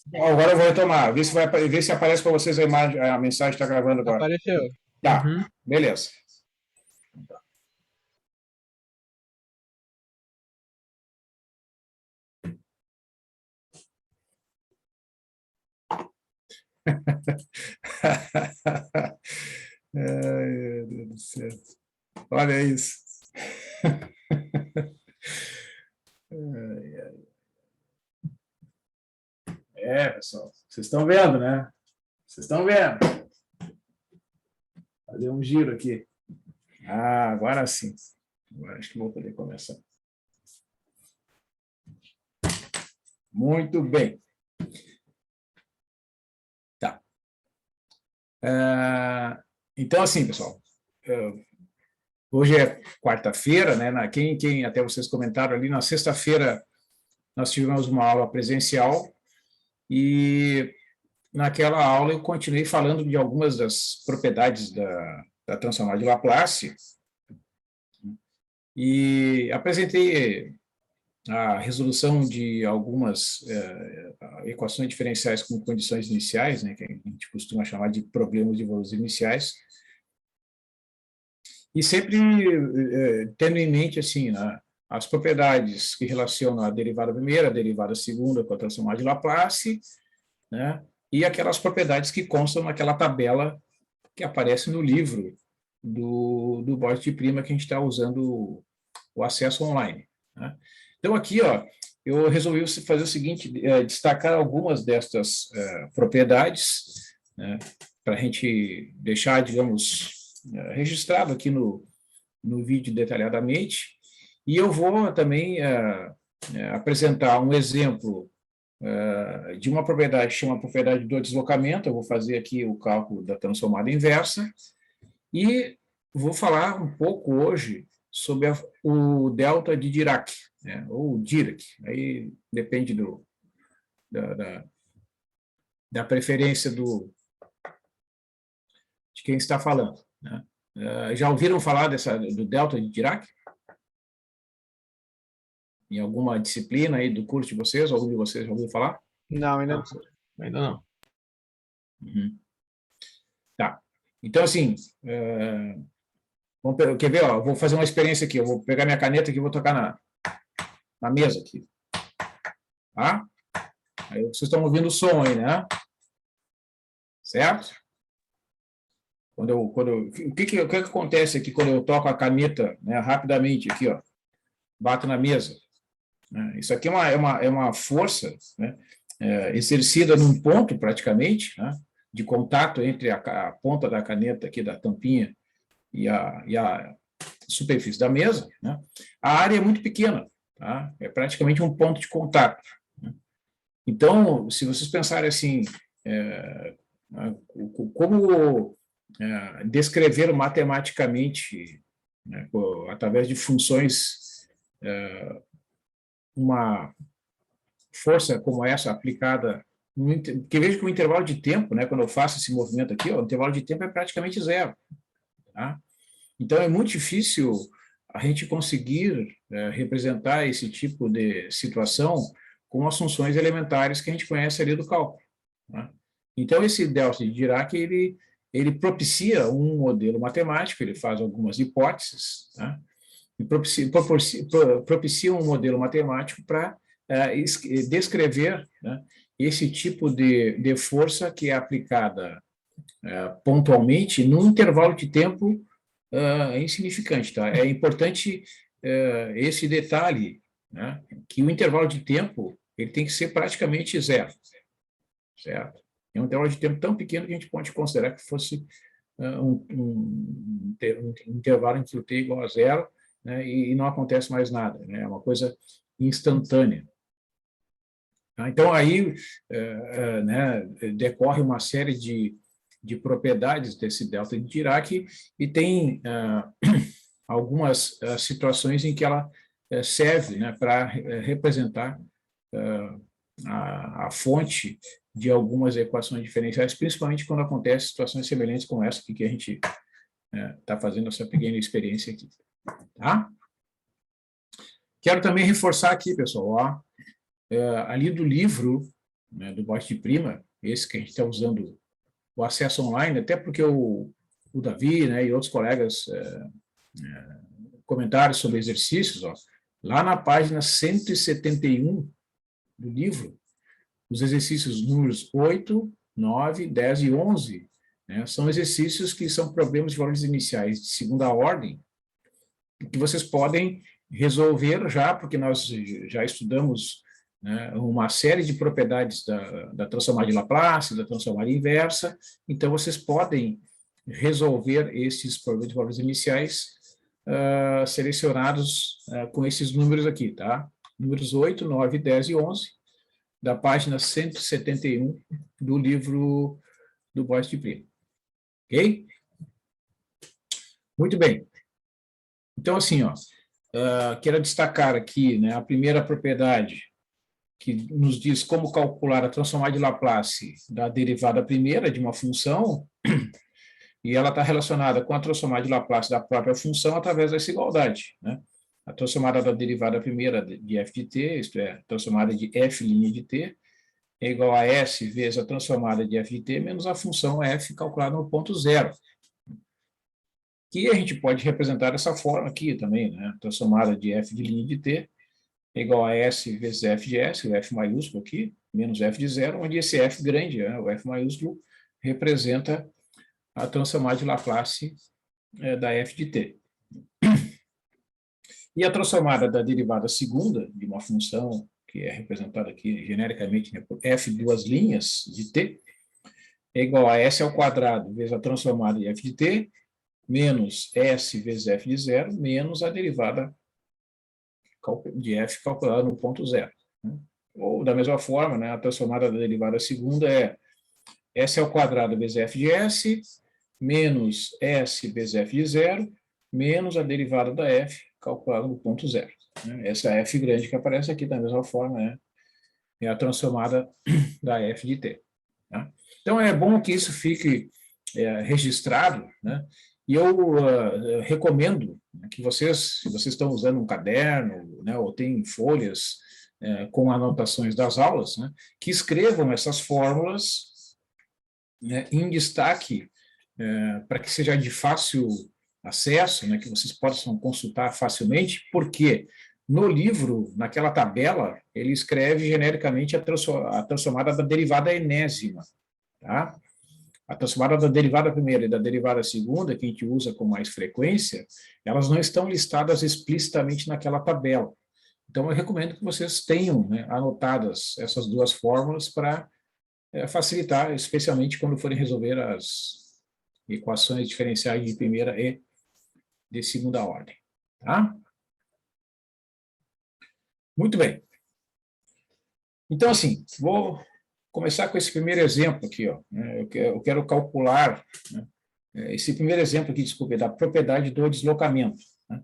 Bom, agora eu vou retomar, ver se aparece para vocês a imagem, a mensagem está gravando agora. Apareceu. Tá, Uhum. beleza. Ai, meu Deus do céu. Olha isso. É, pessoal, vocês estão vendo, né? Vocês estão vendo. Fazer um giro aqui. Ah, agora sim. Agora acho que vou poder começar. Muito bem. Tá. Então, assim, pessoal, hoje é quarta-feira, né? Quem até vocês comentaram ali, na sexta-feira nós tivemos uma aula presencial e naquela aula eu continuei falando de algumas das propriedades da transformada de Laplace e apresentei a resolução de algumas equações diferenciais com condições iniciais, né, que a gente costuma chamar de problemas de valores iniciais, e sempre tendo em mente assim, né, as propriedades que relacionam a derivada primeira, a derivada segunda com a transformada de Laplace, né, e aquelas propriedades que constam naquela tabela que aparece no livro do Borges de Prima que a gente está usando o acesso online. Né? Então, aqui, ó, eu resolvi fazer o seguinte, destacar algumas destas propriedades, né, para a gente deixar, digamos, registrado aqui no vídeo detalhadamente, e eu vou também apresentar um exemplo de uma propriedade que chama propriedade do deslocamento, eu vou fazer aqui o cálculo da transformada inversa, e vou falar um pouco hoje sobre o delta de Dirac, né, ou Dirac, aí depende da, da preferência de quem está falando. Né? Já ouviram falar do delta de Dirac? Em alguma disciplina aí do curso de vocês? Algum de vocês já ouviu falar? Não, ainda não. Ainda não. Uhum. Tá. Então, assim, quer ver? Ó, vou fazer uma experiência aqui. Eu vou pegar minha caneta aqui e vou tocar na mesa aqui. Tá? Aí vocês estão ouvindo o som aí, né? Certo? O que acontece aqui quando eu toco a caneta, né, rapidamente aqui, ó, bato na mesa? Né? Isso aqui é uma força, né, exercida num ponto, praticamente, né, de contato entre a ponta da caneta aqui, da tampinha, e a superfície da mesa. Né? A área é muito pequena, tá? É praticamente um ponto de contato. Né? Então, se vocês pensarem assim, como descrever matematicamente, né, através de funções, uma força como essa aplicada, porque veja que o intervalo de tempo, né, quando eu faço esse movimento aqui, ó, o intervalo de tempo é praticamente zero. Tá? Então, é muito difícil a gente conseguir representar esse tipo de situação com as funções elementares que a gente conhece ali do cálculo. Né? Então, esse delta de Dirac, ele propicia um modelo matemático, ele faz algumas hipóteses, né? E propicia um modelo matemático para descrever, né, esse tipo de força que é aplicada pontualmente num intervalo de tempo insignificante. Tá? É importante esse detalhe, né, que o intervalo de tempo ele tem que ser praticamente zero, certo? É um intervalo de tempo tão pequeno que a gente pode considerar que fosse um intervalo em que o t é igual a zero, né, e não acontece mais nada, né, é uma coisa instantânea. Tá? Então, aí né, decorre uma série de propriedades desse delta de Dirac e tem algumas situações em que ela serve, né, para representar a fonte de algumas equações diferenciais, principalmente quando acontecem situações semelhantes com essa que a gente está fazendo essa pequena experiência aqui. Tá? Quero também reforçar aqui, pessoal, ó, ali do livro, né, do Boit de Prima, esse que a gente está usando o acesso online, até porque o Davi, né, e outros colegas comentaram sobre exercícios, ó, lá na página 171 do livro, os exercícios números 8, 9, 10 e 11, né, são exercícios que são problemas de valores iniciais de segunda ordem, que vocês podem resolver já, porque nós já estudamos, né, uma série de propriedades da transformada de Laplace, da transformada inversa, então vocês podem resolver esses problemas de valores iniciais selecionados com esses números aqui, tá? Números 8, 9, 10 e 11, da página 171 do livro do Boit de Prima. Ok? Muito bem. Então, assim, ó, quero destacar aqui, né, a primeira propriedade, que nos diz como calcular a transformada de Laplace da derivada primeira de uma função, e ela está relacionada com a transformada de Laplace da própria função através dessa igualdade, né? A transformada da derivada primeira de f de t, isto é, a transformada de f' de t, é igual a s vezes a transformada de f de t menos a função f calculada no ponto zero. Que a gente pode representar dessa forma aqui também, né? A transformada de f' de t é igual a s vezes f de s, o f maiúsculo aqui, menos f de zero, onde esse f grande, né, o f maiúsculo, representa a transformada de Laplace da f de t. E a transformada da derivada segunda de uma função, que é representada aqui genericamente por f duas linhas de t, é igual a s ao quadrado vezes a transformada de f de t, menos s vezes f de zero, menos a derivada de f calculada no ponto zero. Ou, da mesma forma, né, a transformada da derivada segunda é s ao quadrado vezes f de s, menos s vezes f de zero, menos a derivada da f calculada no ponto zero. Essa f grande que aparece aqui, da mesma forma, né, é a transformada da f de t. Tá? Então, é bom que isso fique registrado, né? E eu recomendo que vocês, se vocês estão usando um caderno, né, ou tem folhas com anotações das aulas, né, que escrevam essas fórmulas, né, em destaque, para que seja de fácil acesso, né, que vocês possam consultar facilmente, porque no livro, naquela tabela, ele escreve genericamente a transformada da derivada enésima, tá? A transformada da derivada primeira e da derivada segunda, que a gente usa com mais frequência, elas não estão listadas explicitamente naquela tabela. Então, eu recomendo que vocês tenham, né, anotadas essas duas fórmulas para facilitar, especialmente quando forem resolver as equações diferenciais de primeira e de segunda ordem. Tá? Muito bem. Então, assim, vou começar com esse primeiro exemplo aqui, ó. Eu quero calcular, né, esse primeiro exemplo aqui, desculpe, da propriedade do deslocamento. Né?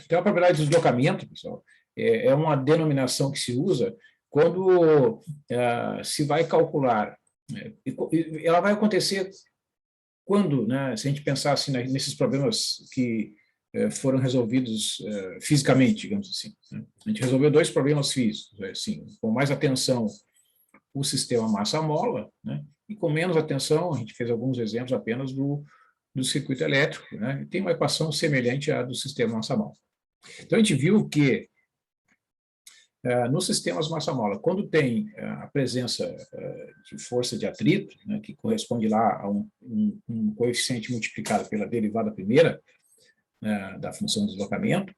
Então, a propriedade do deslocamento, pessoal, é uma denominação que se usa quando se vai calcular. Ela vai acontecer quando, né, se a gente pensar assim, nesses problemas que foram resolvidos fisicamente, digamos assim. Né? A gente resolveu dois problemas físicos, assim, com mais atenção o sistema massa-mola, né? E com menos atenção, a gente fez alguns exemplos apenas do circuito elétrico, né? E tem uma equação semelhante à do sistema massa-mola. Então, a gente viu que nos sistemas massa-mola, quando tem a presença de força de atrito, né, que corresponde lá a um coeficiente multiplicado pela derivada primeira da função de deslocamento,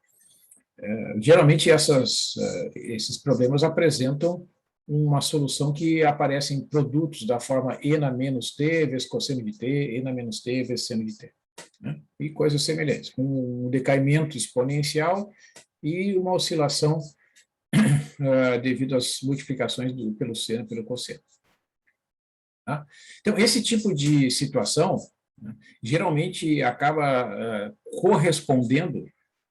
geralmente esses problemas apresentam uma solução que aparece em produtos da forma e na menos t vezes cosseno de t, e na menos t vezes seno de t. Né? E coisas semelhantes, com um decaimento exponencial e uma oscilação devido às multiplicações pelo seno e pelo cosseno. Tá? Então, esse tipo de situação, né, geralmente acaba correspondendo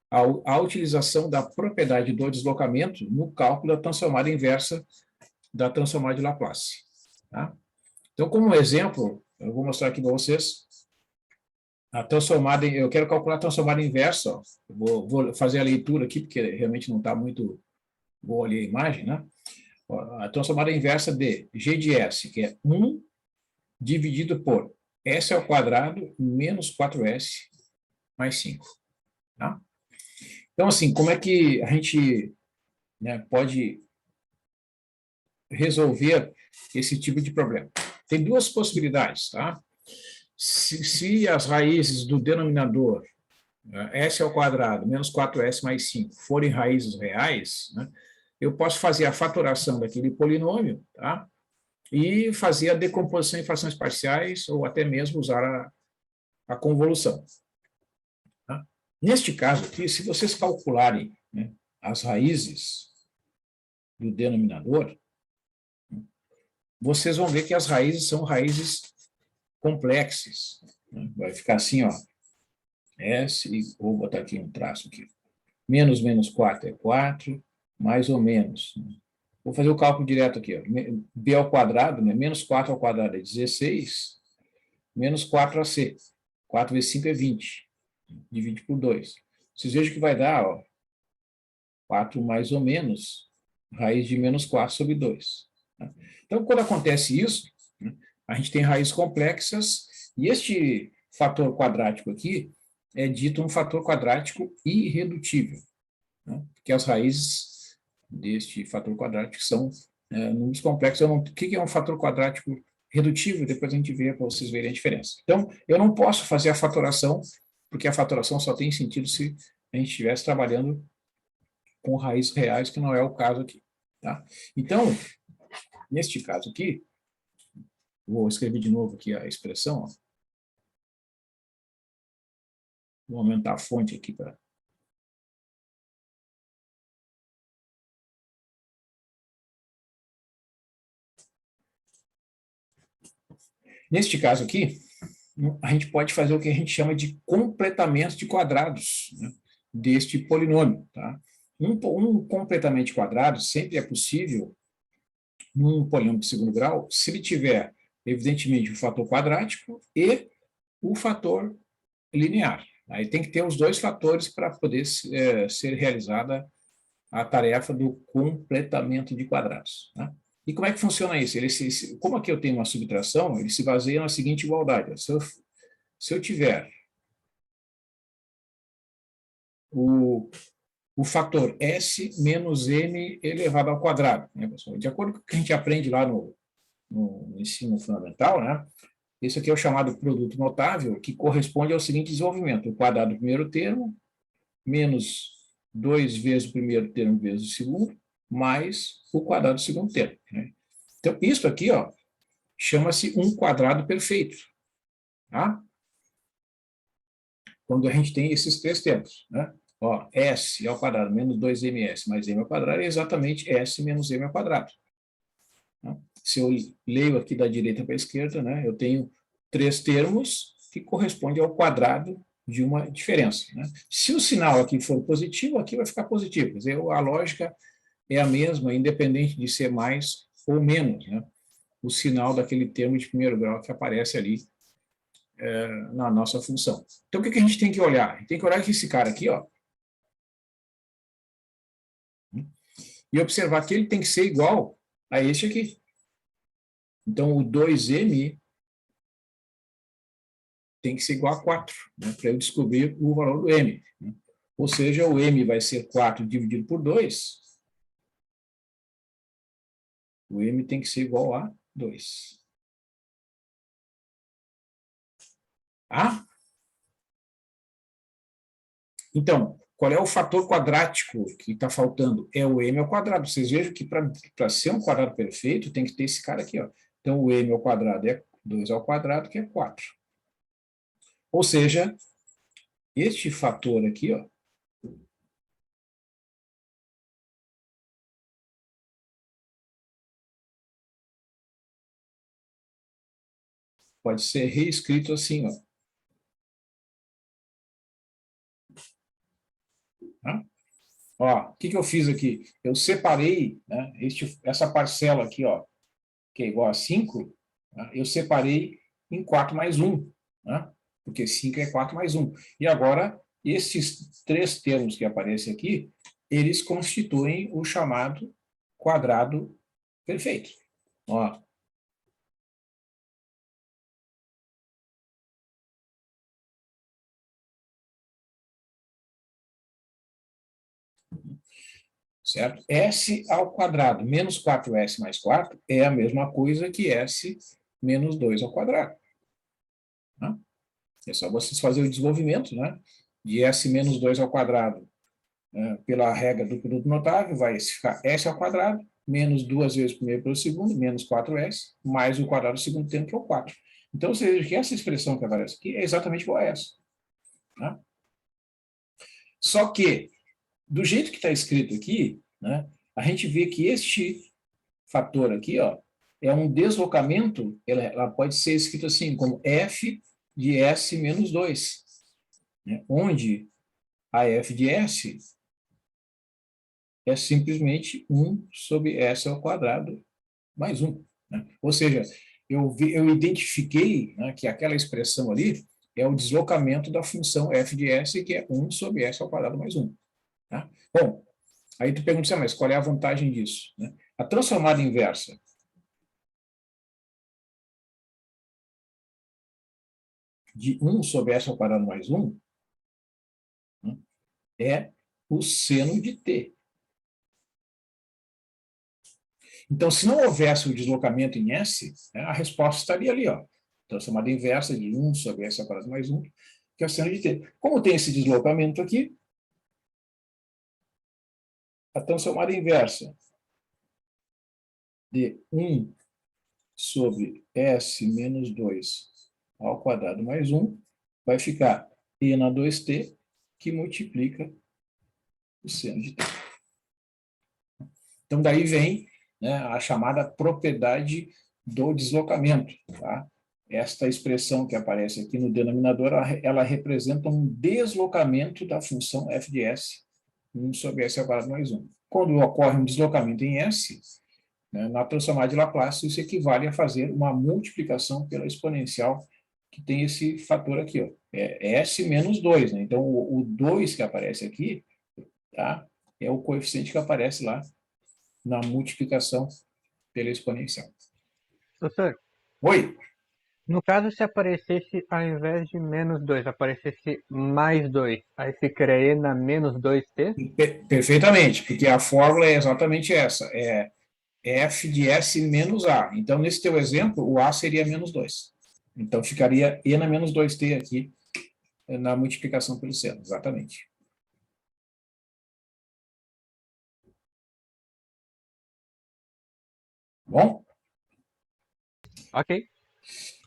à utilização da propriedade do deslocamento no cálculo da transformada inversa da transformada de Laplace. Tá? Então, como exemplo, eu vou mostrar aqui para vocês a transformada, eu quero calcular a transformada inversa, ó. Vou fazer a leitura aqui, porque realmente não está muito boa ali a imagem, né? a transformada inversa de g de s, que é 1 dividido por s ao quadrado menos 4s mais 5. Tá? Então, assim, como é que a gente, né, pode resolver esse tipo de problema? Tem duas possibilidades, tá? Se as raízes do denominador, s ao quadrado menos 4s mais 5, forem raízes reais, né, eu posso fazer a fatoração daquele polinômio, tá? E fazer a decomposição em frações parciais, ou até mesmo usar a convolução. Tá? Neste caso aqui, se vocês calcularem, né, as raízes do denominador, vocês vão ver que as raízes são raízes complexas. Né? Vai ficar assim, ó, S, vou botar aqui um traço aqui. Menos 4 é 4, mais ou menos. Né? Vou fazer o cálculo direto aqui. Ó. B ao quadrado, né? Menos 4 ao quadrado é 16, menos 4ac. 4 vezes 5 é 20. Divide por 2. Vocês vejam que vai dar, ó, 4 mais ou menos, raiz de menos 4 sobre 2. Tá? Então, quando acontece isso, né, a gente tem raízes complexas, e este fator quadrático aqui é dito um fator quadrático irredutível, né, porque as raízes deste fator quadrático são números complexos. O que é um fator quadrático redutível? Depois a gente vê para vocês verem a diferença. Então, eu não posso fazer a fatoração, porque a fatoração só tem sentido se a gente estivesse trabalhando com raízes reais, que não é o caso aqui. Tá? Então, neste caso aqui, vou escrever de novo aqui a expressão. Ó. Vou aumentar a fonte aqui para... Neste caso aqui, a gente pode fazer o que a gente chama de completamento de quadrados, né, deste polinômio. Tá? Um completamento de quadrados sempre é possível num polinômio de segundo grau, se ele tiver, evidentemente, o fator quadrático e o fator linear. Aí tem que ter os dois fatores para poder ser realizada a tarefa do completamento de quadrados. Tá? E como é que funciona isso? Como aqui eu tenho uma subtração, ele se baseia na seguinte igualdade. Se eu tiver o fator S menos M elevado ao quadrado, né, pessoal? De acordo com o que a gente aprende lá no ensino fundamental, né? Esse aqui é o chamado produto notável, que corresponde ao seguinte desenvolvimento: o quadrado do primeiro termo, menos 2 vezes o primeiro termo vezes o segundo, mais o quadrado do segundo termo. Né? Então, isso aqui, ó, chama-se um quadrado perfeito. Tá? Quando a gente tem esses três termos. Né? Ó, S ao quadrado menos 2ms mais m ao quadrado é exatamente S menos m ao quadrado. Tá? Se eu leio aqui da direita para a esquerda, né, eu tenho três termos que correspondem ao quadrado de uma diferença. Né? Se o sinal aqui for positivo, aqui vai ficar positivo. Quer dizer, a lógica é a mesma, independente de ser mais ou menos, né? O sinal daquele termo de primeiro grau que aparece ali na nossa função. Então, o que a gente tem que olhar? A gente tem que olhar que esse cara aqui, ó, e observar que ele tem que ser igual a este aqui. Então, o 2m tem que ser igual a 4, né, para eu descobrir o valor do m. Né? Ou seja, o m vai ser 4 dividido por 2. O m tem que ser igual a 2. Tá? Então, qual é o fator quadrático que está faltando? É o m ao quadrado. Vocês vejam que para ser um quadrado perfeito, tem que ter esse cara aqui. Ó. Então, o m ao quadrado é 2 ao quadrado, que é 4. Ou seja, este fator aqui, ó, pode ser reescrito assim. Ó. Tá? Ó, o que eu fiz aqui? Eu separei, né, essa parcela aqui, ó, que é igual a 5, né, eu separei em 4 mais 1, né, porque 5 é 4 mais 1. E agora, esses três termos que aparecem aqui, eles constituem o chamado quadrado Perfeito. Ó. Certo? S ao quadrado menos 4S mais 4 é a mesma coisa que S menos 2 ao quadrado. Tá? É só vocês fazerem o desenvolvimento, né? De S menos 2 ao quadrado pela regra do produto notável, vai ficar S ao quadrado, menos 2 vezes o primeiro pelo segundo, menos 4S, mais o quadrado do segundo tempo, que é o 4. Então, você veja que essa expressão que aparece aqui é exatamente igual a essa. Tá? Só que, do jeito que está escrito aqui, né, a gente vê que este fator aqui, ó, é um deslocamento, ela pode ser escrito assim, como f de S menos 2, né, onde a f de S é simplesmente 1 sobre S ao quadrado mais 1. Né? Ou seja, eu identifiquei, né, que aquela expressão ali é o deslocamento da função f de S, que é 1 sobre S ao quadrado mais 1. Tá? Bom, aí tu pergunta assim, mas qual é a vantagem disso? Né? A transformada inversa de 1 sobre S ao quadrado mais 1, né, é o seno de t. Então, se não houvesse o deslocamento em S, né, a resposta estaria ali, ó. Transformada inversa de 1 sobre S ao quadrado mais 1, que é o seno de t. Como tem esse deslocamento aqui, a transformada inversa de 1 sobre S menos 2 ao quadrado mais 1 vai ficar e na 2t, que multiplica o seno de t. Então, daí vem, né, a chamada propriedade do deslocamento. Tá? Esta expressão que aparece aqui no denominador, ela representa um deslocamento da função f de S, 1 sobre S ao quadrado mais 1. Quando ocorre um deslocamento em S, né, na transformada de Laplace, isso equivale a fazer uma multiplicação pela exponencial, que tem esse fator aqui, ó, é S menos 2. Né? Então, o 2 que aparece aqui, tá, é o coeficiente que aparece lá na multiplicação pela exponencial. Professor, Oi? no caso, se aparecesse, ao invés de menos 2 aparecesse mais 2, aí ficaria E na menos 2t? Perfeitamente, porque a fórmula é exatamente essa, é f de S menos A. Então, nesse teu exemplo, o A seria menos 2. Então, ficaria E na menos 2t aqui, na multiplicação pelo seno, exatamente. Bom? Ok.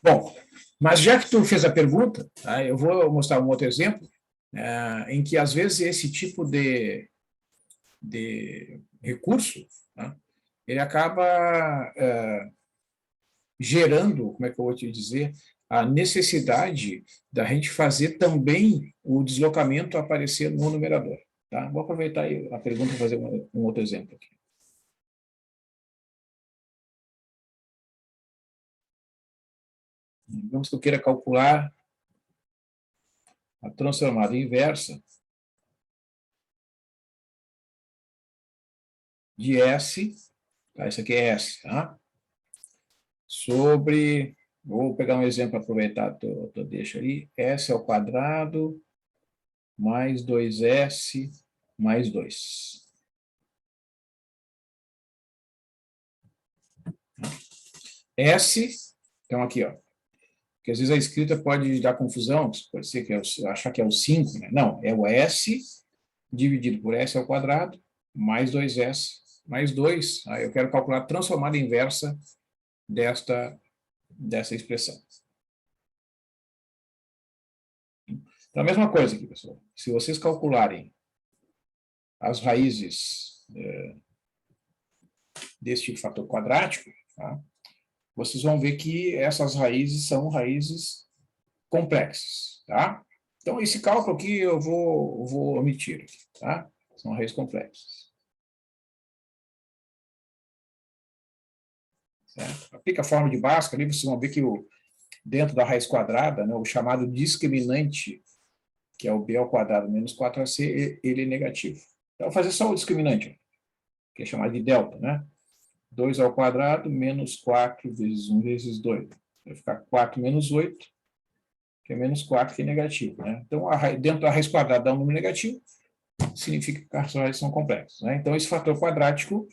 Bom, mas já que tu fez a pergunta, tá, eu vou mostrar um outro exemplo, em que, às vezes, esse tipo de recurso, tá, ele acaba gerando, como é que eu vou te dizer, a necessidade da gente fazer também o deslocamento aparecer no numerador. Tá? Vou aproveitar aí a pergunta e fazer um outro exemplo aqui. Digamos que eu queira calcular a transformada inversa de S, tá? Isso aqui é S, tá? Sobre, vou pegar um exemplo para aproveitar a deixa ali, S ao quadrado mais 2S mais 2. S, então aqui, ó, que às vezes a escrita pode dar confusão, pode ser que achar que é o 5, né? Não, é o S dividido por S ao quadrado, mais 2S, mais 2. Aí eu quero calcular a transformada inversa dessa expressão. Então, a mesma coisa aqui, pessoal. Se vocês calcularem as raízes desse tipo de fator quadrático, tá, vocês vão ver que essas raízes são raízes complexas. Tá? Então, esse cálculo aqui eu vou omitir. Tá? São raízes complexas. Certo? Aplica a forma de Bhaskara, ali vocês vão ver que dentro da raiz quadrada, né, o chamado discriminante, que é o b ao quadrado menos 4ac, ele é negativo. Então, eu vou fazer só o discriminante, que é chamado de delta. Né? 2 ao quadrado menos 4 vezes 1 vezes 2. Vai ficar 4 menos 8, que é menos 4, que é negativo, né? Então, dentro da raiz quadrada dá um número negativo, significa que as raízes são complexas, né? Então, esse fator quadrático,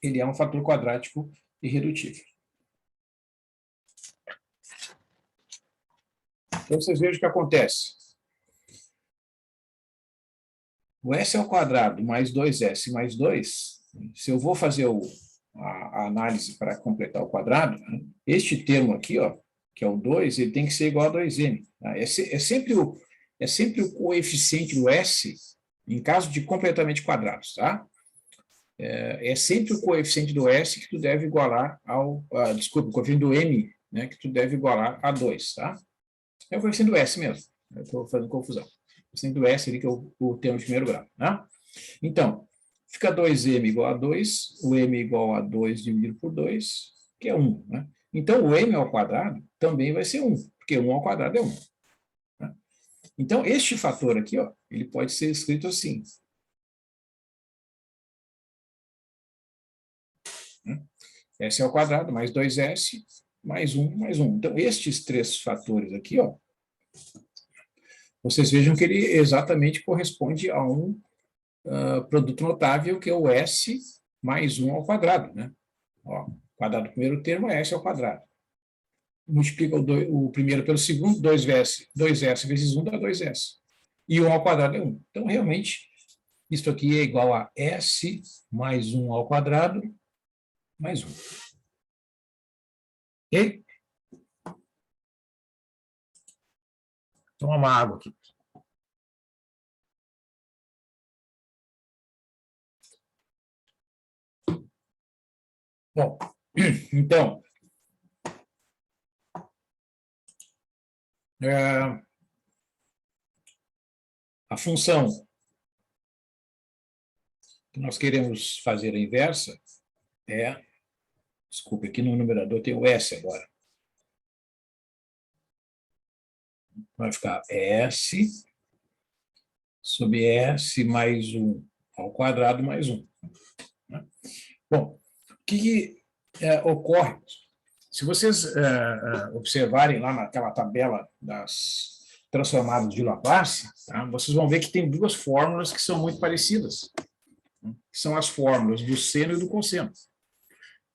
ele é um fator quadrático irredutível. Então, vocês vejam o que acontece. O s ao quadrado mais 2s mais 2, se eu vou fazer a análise para completar o quadrado, né, este termo aqui, ó, que é o 2, ele tem que ser igual a 2m. Tá? É sempre o coeficiente do s em caso de completamente quadrados, tá? É sempre o coeficiente do s que tu deve igualar desculpa, o coeficiente do m, né, que tu deve igualar a 2, tá? É o coeficiente do s mesmo. Eu estou fazendo confusão. O coeficiente do s ali, que é o termo de primeiro grau, né? Então, fica 2m igual a 2, o m igual a 2 dividido por 2, que é 1, né? Então, o m ao quadrado também vai ser 1, porque 1 ao quadrado é 1. Né? Então, este fator aqui, ó, ele pode ser escrito assim. Né? S ao quadrado mais 2s mais 1 mais 1. Então, estes três fatores aqui, ó, vocês vejam que ele exatamente corresponde a um produto notável, que é o s mais 1 ao quadrado, né? Ó, quadrado do primeiro termo é s ao quadrado. Multiplica o primeiro pelo segundo, 2s vezes 1 dá 2s. E 1 ao quadrado é 1. Então, realmente, isso aqui é igual a s mais 1 ao quadrado mais 1. Ok? Toma uma água aqui. Bom, então, a função que nós queremos fazer a inversa é, desculpe, aqui no numerador tem o s agora. Vai ficar s sobre s mais 1 ao quadrado mais 1. Né? Bom, o que ocorre? Se vocês observarem lá naquela tabela das transformadas de Laplace, tá? Vocês vão ver que tem duas fórmulas que são muito parecidas, né? Que são as fórmulas do seno e do cosseno.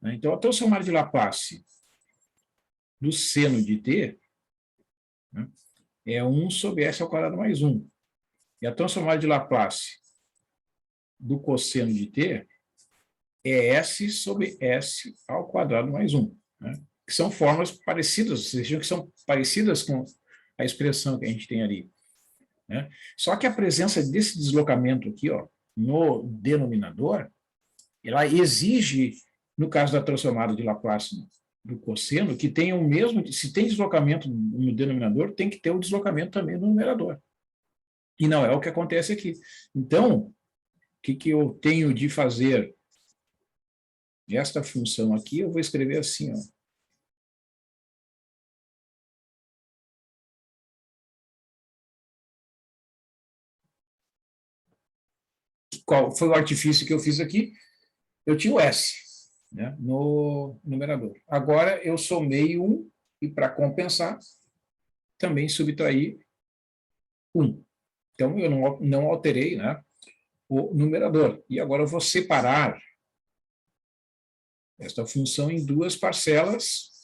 Né? Então, a transformada de Laplace do seno de t, né, é 1 sobre s ao quadrado mais 1. E a transformada de Laplace do cosseno de t é s sobre s ao quadrado mais 1. Né? Que são fórmulas parecidas, vocês vejam que são parecidas com a expressão que a gente tem ali. Né? Só que a presença desse deslocamento aqui, ó, no denominador, ela exige, no caso da transformada de Laplace do cosseno, que tenha o mesmo, se tem deslocamento no denominador, tem que ter o deslocamento também no numerador. E não é o que acontece aqui. Então, o que eu tenho de fazer? Esta função aqui, eu vou escrever assim, ó. Qual foi o artifício que eu fiz aqui? Eu tinha o S, né, no numerador. Agora, eu somei 1, e para compensar, também subtraí 1. Então, eu não alterei, né, o numerador. E agora eu vou separar esta função em duas parcelas.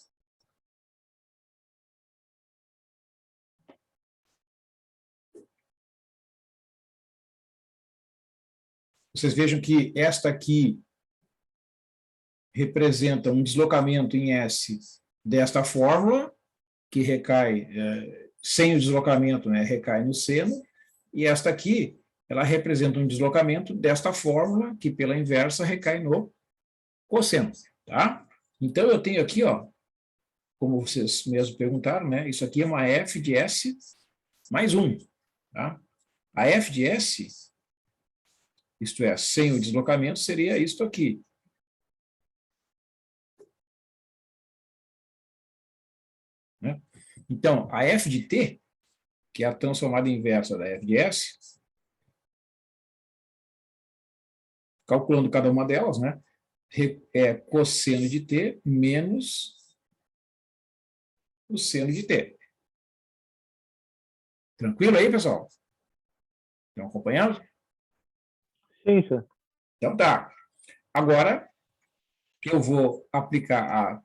Vocês vejam que esta aqui representa um deslocamento em S desta fórmula, que recai, sem o deslocamento, né, recai no seno, e esta aqui, ela representa um deslocamento desta fórmula, que pela inversa recai no cosseno, tá? Então, eu tenho aqui, ó, como vocês mesmos perguntaram, né, isso aqui é uma f de S mais 1, tá? A f de S, isto é, sem o deslocamento, seria isto aqui. Né? Então, a f de t, que é a transformada inversa da f de S, calculando cada uma delas, né, é cosseno de t menos o seno de t. Tranquilo aí, pessoal? Estão acompanhando? Sim, senhor. Então tá. Agora, eu vou aplicar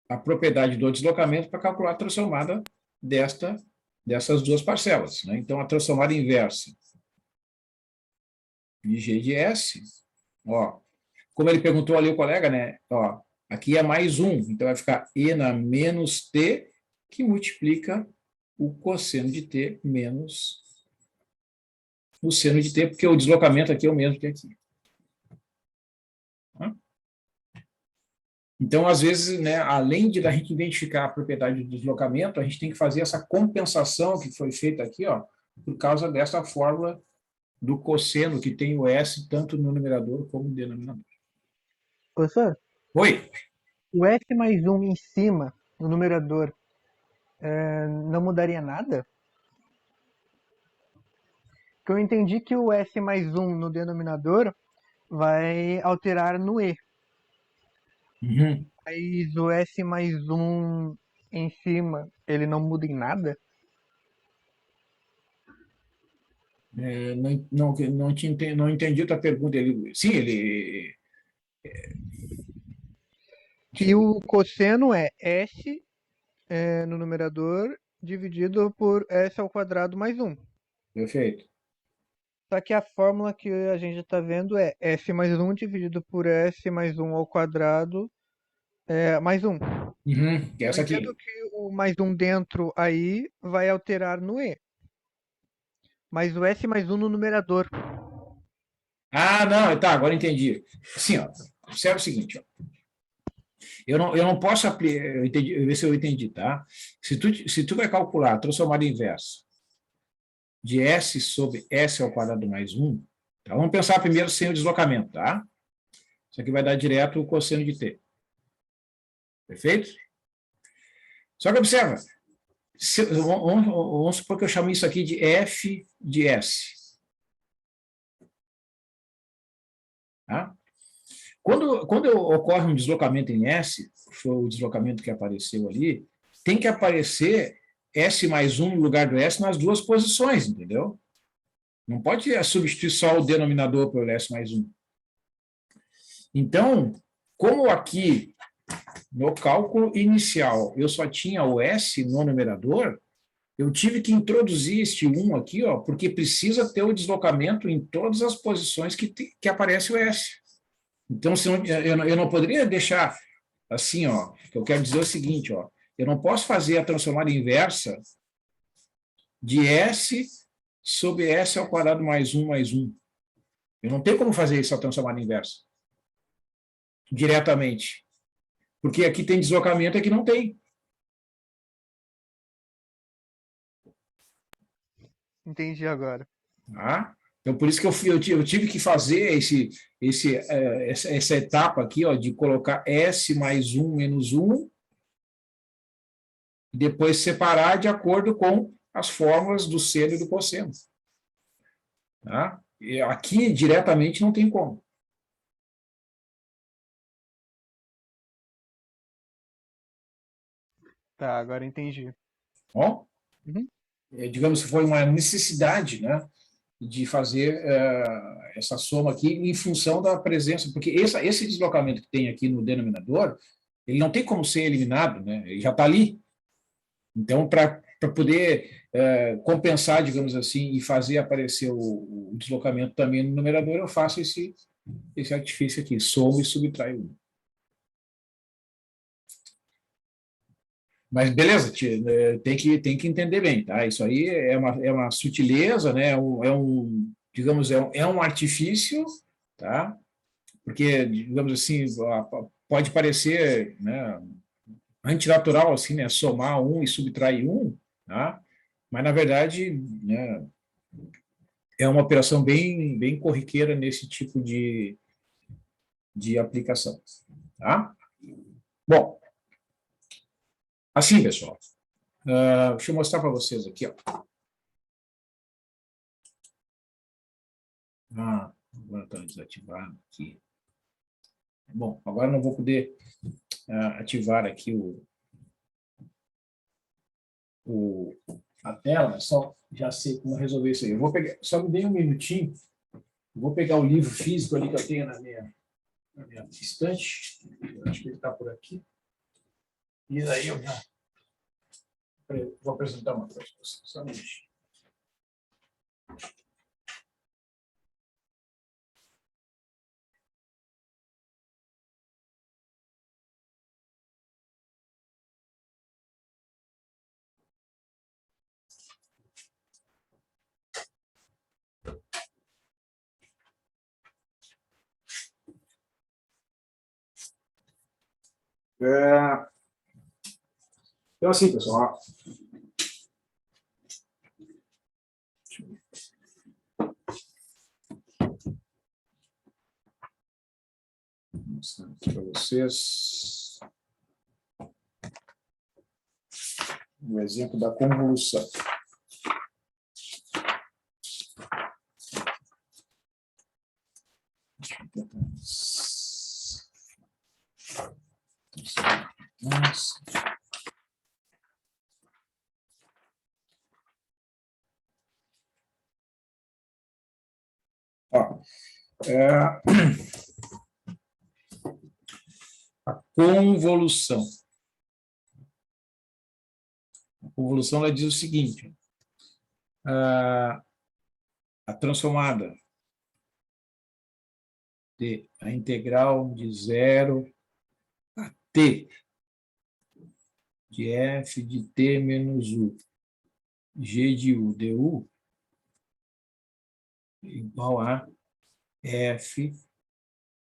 a propriedade do deslocamento para calcular a transformada dessas duas parcelas, né? Então, a transformada inversa de G de S, ó, como ele perguntou ali o colega, né? Ó, aqui é mais 1, então vai ficar E na menos T, que multiplica o cosseno de T menos o seno de T, porque o deslocamento aqui é o mesmo que aqui. Então, às vezes, né, além de a gente identificar a propriedade do deslocamento, a gente tem que fazer essa compensação que foi feita aqui, ó, por causa dessa fórmula do cosseno, que tem o S tanto no numerador como no denominador. Professor, Oi? o S mais 1 em cima, no numerador, não mudaria nada? Porque eu entendi que o S mais 1 no denominador vai alterar no E. Uhum. Mas o S mais 1 em cima, ele não muda em nada? Não entendi a tua pergunta. Sim, ele... Que o cosseno é S no numerador dividido por S ao quadrado mais 1. Perfeito. Só que a fórmula que a gente está vendo é S mais 1 dividido por S mais 1 ao quadrado mais 1. Uhum. Eu Essa entendo aqui. que o mais 1 dentro aí vai alterar no E. Mas o S mais 1 no numerador. Ah, não, tá, agora entendi. Assim, ó, observa o seguinte, ó. Eu não posso aplicar, ver se eu entendi, tá? Se tu vai calcular a transformada inversa de S sobre S ao quadrado mais 1, tá? Vamos pensar primeiro sem o deslocamento, tá? Isso aqui vai dar direto o cosseno de T. Perfeito? Só que observa, vamos supor que eu chamo isso aqui de F de S. Tá? Quando ocorre um deslocamento em S, que foi o deslocamento que apareceu ali, tem que aparecer S mais 1 no lugar do S nas duas posições, entendeu? Não pode substituir só o denominador pelo S mais 1. Então, como aqui no cálculo inicial eu só tinha o S no numerador, eu tive que introduzir este 1 aqui, ó, porque precisa ter o deslocamento em todas as posições que aparece o S. Então, eu não poderia deixar assim, ó, o que eu quero dizer é o seguinte, ó, eu não posso fazer a transformada inversa de S sobre S ao quadrado mais 1 mais 1. Eu não tenho como fazer isso, a transformada inversa, diretamente. Porque aqui tem deslocamento e aqui não tem. Entendi agora. Tá? Então, por isso que eu tive que fazer essa etapa aqui, ó, de colocar S mais 1 menos 1, e depois separar de acordo com as fórmulas do seno e do cosseno. Tá? E aqui, diretamente, não tem como. Tá, agora entendi. Bom, Uhum. digamos que foi uma necessidade, né, de fazer essa soma aqui em função da presença, porque esse deslocamento que tem aqui no denominador, ele não tem como ser eliminado, né, ele já está ali. Então, para poder compensar, digamos assim, e fazer aparecer o deslocamento também no numerador, eu faço esse artifício aqui, somo e subtraio 1. Mas beleza, tem que entender bem, tá? Isso aí é uma sutileza, né? Digamos, é um artifício, tá? Porque, digamos assim, pode parecer, né, antinatural, assim, né? Somar 1 e subtrair 1, tá? Mas, na verdade, né, é uma operação bem, bem corriqueira nesse tipo de aplicação, tá? Bom, assim, pessoal, deixa eu mostrar para vocês aqui, ó. Agora está desativado aqui. Bom, agora não vou poder ativar aqui a tela, só já sei como resolver isso aí. Eu vou pegar, só me dê um minutinho, vou pegar o livro físico ali que eu tenho na minha estante, eu acho que ele está por aqui, e daí eu vou apresentar uma coisa para vocês, só um minutinho. Então, assim, pessoal, vou mostrar aqui para vocês o exemplo da convolução. Nossa. Ó, a convolução. A convolução ela diz o seguinte: a transformada de a integral de 0 a t de f de t menos u g de u du igual a f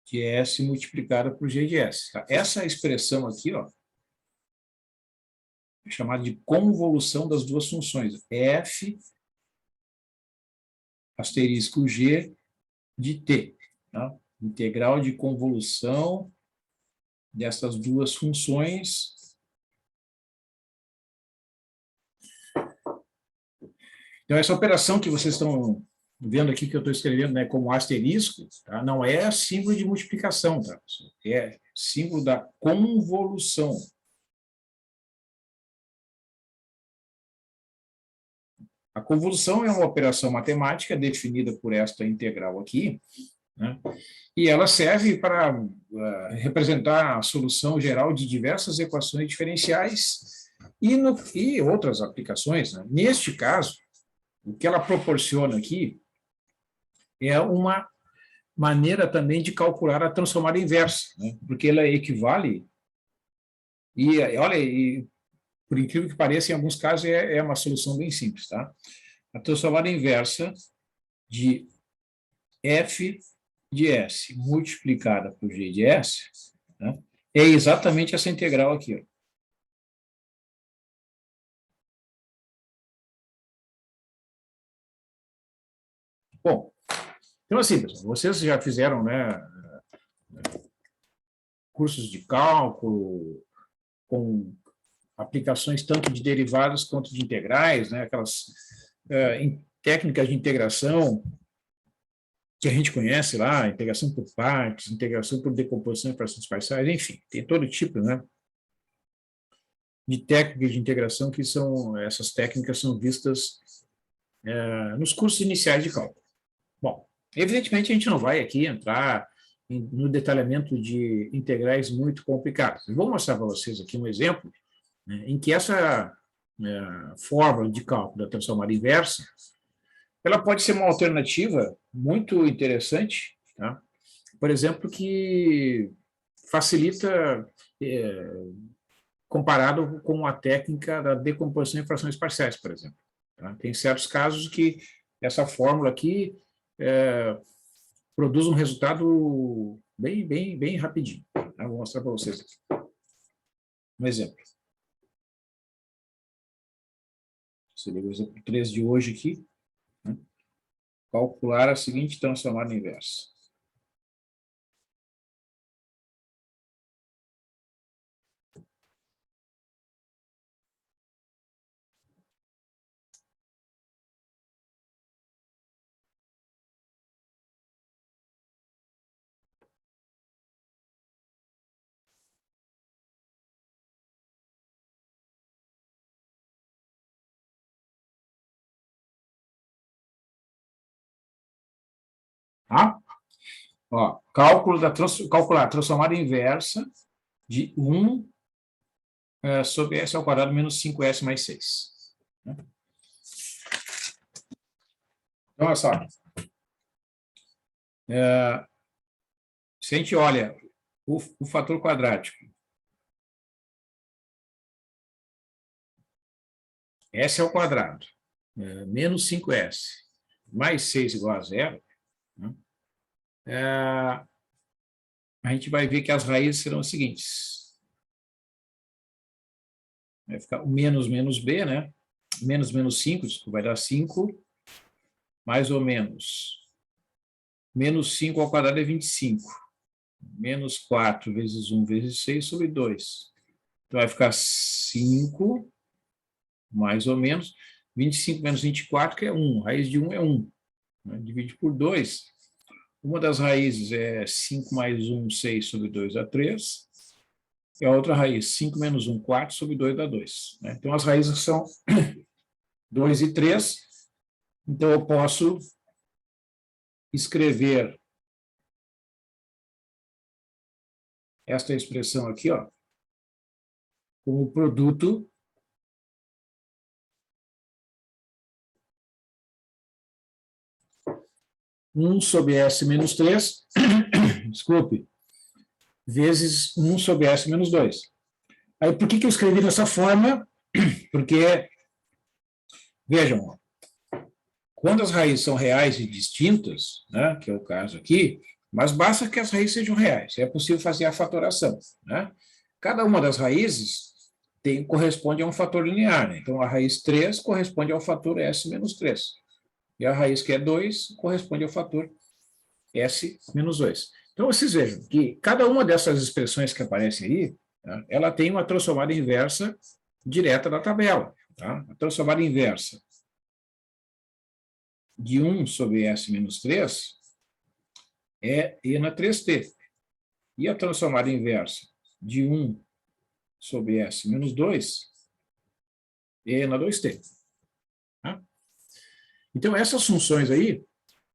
de s multiplicada por g de s. Essa expressão aqui, ó, é chamada de convolução das duas funções, f asterisco g de t. Tá? Integral de convolução dessas duas funções. Então, essa operação que vocês estão vendo aqui, que eu estou escrevendo, né, como asterisco, tá? Não é símbolo de multiplicação, tá? É símbolo da convolução. A convolução é uma operação matemática definida por esta integral aqui, né? E ela serve para representar a solução geral de diversas equações diferenciais e outras aplicações, né? Neste caso, o que ela proporciona aqui é uma maneira também de calcular a transformada inversa, né? Porque ela equivale, e olha, e, por incrível que pareça, em alguns casos é uma solução bem simples, tá? A transformada inversa de f de s multiplicada por g de s, né, é exatamente essa integral aqui, ó. Bom, então assim, pessoal, vocês já fizeram, né, cursos de cálculo com aplicações tanto de derivadas quanto de integrais, né, aquelas técnicas de integração que a gente conhece lá, integração por partes, integração por decomposição em frações parciais, enfim, tem todo tipo, né, de técnicas de integração que são, essas técnicas são vistas nos cursos iniciais de cálculo. Bom, evidentemente a gente não vai aqui entrar no detalhamento de integrais muito complicados. Eu vou mostrar para vocês aqui um exemplo, né, em que essa fórmula de cálculo da transformada inversa, ela pode ser uma alternativa muito interessante, tá? Por exemplo, que facilita, comparado com a técnica da decomposição em frações parciais, por exemplo. Tá? Tem certos casos que essa fórmula aqui produz um resultado bem rapidinho. Tá? Vou mostrar para vocês aqui. Um exemplo. Seria o exemplo 3 de hoje aqui. Né? Calcular a seguinte transformada inversa. Tá? Ó, calcular a transformada inversa de 1 sobre S ao quadrado menos 5S mais 6. Então, olha só. Se a gente olha o fator quadrático, S ao quadrado, menos 5S, mais 6 igual a 0, né? A gente vai ver que as raízes serão as seguintes. Vai ficar o menos B, né? Menos 5, vai dar 5, mais ou menos. Menos 5 ao quadrado é 25. Menos 4 vezes 1 vezes 6 sobre 2. Então, vai ficar 5, mais ou menos. 25 menos 24, que é 1. Raiz de 1 é 1. Né? Divide por 2. Uma das raízes é 5 mais 1, 6 sobre 2 dá 3. E a outra raiz, 5 menos 1, 4 sobre 2 dá 2. Né? Então, as raízes são 2 e 3. Então, eu posso escrever esta expressão aqui, ó, como produto (1 sobre S menos 3), desculpe, vezes 1 sobre S menos 2. Aí, por que eu escrevi dessa forma? Porque, vejam, quando as raízes são reais e distintas, né, que é o caso aqui, mas basta que as raízes sejam reais, é possível fazer a fatoração. Né? Cada uma das raízes corresponde a um fator linear. Né? Então, a raiz 3 corresponde ao fator S menos 3. E a raiz que é 2 corresponde ao fator S menos 2. Então, vocês vejam que cada uma dessas expressões que aparecem aí, tá, ela tem uma transformada inversa direta da tabela. Tá? A transformada inversa de 1 sobre S menos 3 é E na 3t. E a transformada inversa de 1 sobre S menos 2 é E na 2t. Tá? Então, essas funções aí,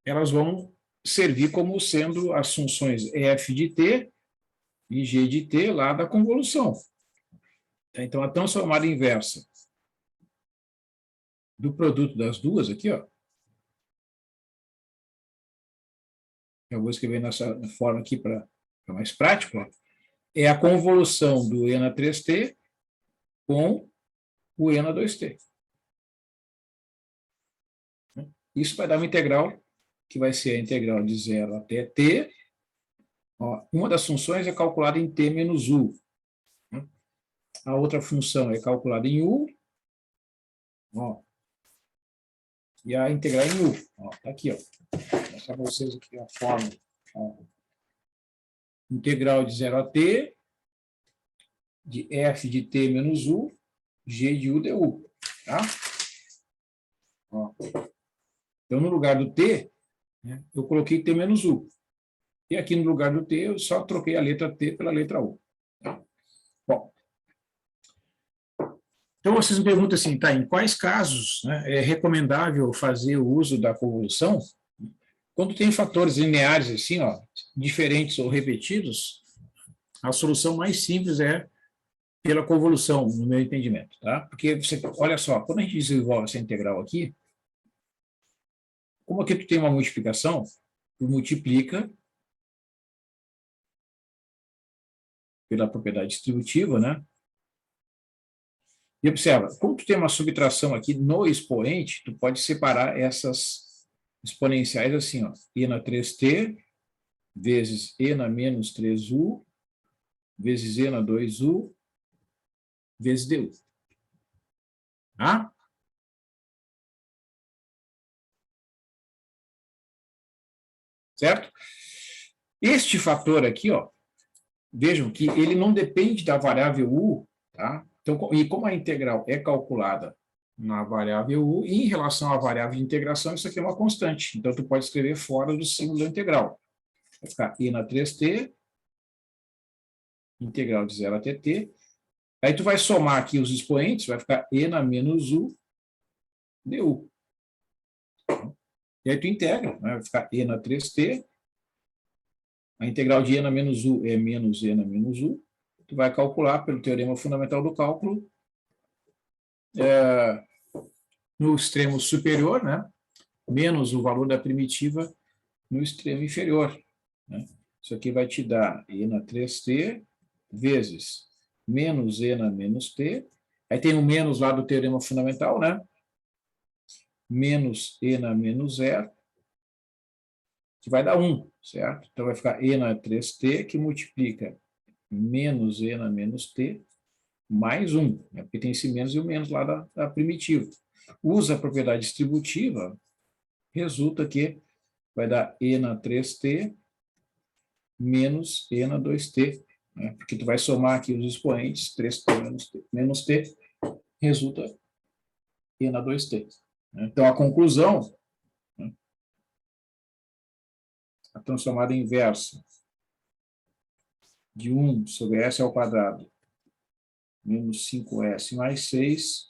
elas vão servir como sendo as funções f de t e g de t lá da convolução. Então, a transformada inversa do produto das duas aqui, ó, eu vou escrever nessa forma aqui para ficar mais prático, ó, é a convolução do E na 3t com o E na 2t. Isso vai dar uma integral, que vai ser a integral de 0 até t. Ó, uma das funções é calculada em t menos u. A outra função é calculada em u. Ó, e a integral em u. Está aqui. Vou mostrar para vocês aqui a forma. Ó. Integral de 0 a t, de f de t menos u, g de u du. Tá? Ó. Então, no lugar do t, né, eu coloquei t menos u. E aqui no lugar do t, eu só troquei a letra t pela letra u. Tá? Bom. Então, vocês me perguntam assim, tá, em quais casos, né, é recomendável fazer o uso da convolução? Quando tem fatores lineares assim, ó, diferentes ou repetidos, a solução mais simples é pela convolução, no meu entendimento. Tá? Porque, você, olha só, quando a gente desenvolve essa integral aqui, como aqui tu tem uma multiplicação, tu multiplica pela propriedade distributiva, né? E observa, como tu tem uma subtração aqui no expoente, tu pode separar essas exponenciais assim, ó, e na 3t vezes e na menos 3u vezes e na 2u vezes du. Tá? Certo? Este fator aqui, ó, vejam que ele não depende da variável u, tá? Então, e como a integral é calculada na variável u, e em relação à variável de integração, isso aqui é uma constante. Então, tu pode escrever fora do símbolo da integral. Vai ficar e na 3t, integral de 0 até t. Aí tu vai somar aqui os expoentes, vai ficar e na menos u du. E aí tu integra, né? Vai ficar e na 3t, a integral de e na menos u é menos e na menos u. Tu vai calcular pelo teorema fundamental do cálculo no extremo superior, né? Menos o valor da primitiva no extremo inferior, né? Isso aqui vai te dar e na 3t vezes menos e na menos t. Aí tem o menos lá do teorema fundamental, né? Menos e na menos zero, que vai dar 1, certo? Então vai ficar e na 3t, que multiplica menos e na menos t, mais 1, né? Porque tem esse menos e o menos lá da primitiva. Usa a propriedade distributiva, resulta que vai dar e na 3t menos e na 2t, né? Porque tu vai somar aqui os expoentes, 3t menos t, resulta e na 2t. Então, a conclusão, né, a transformada inversa de 1 sobre s ao quadrado menos 5s mais 6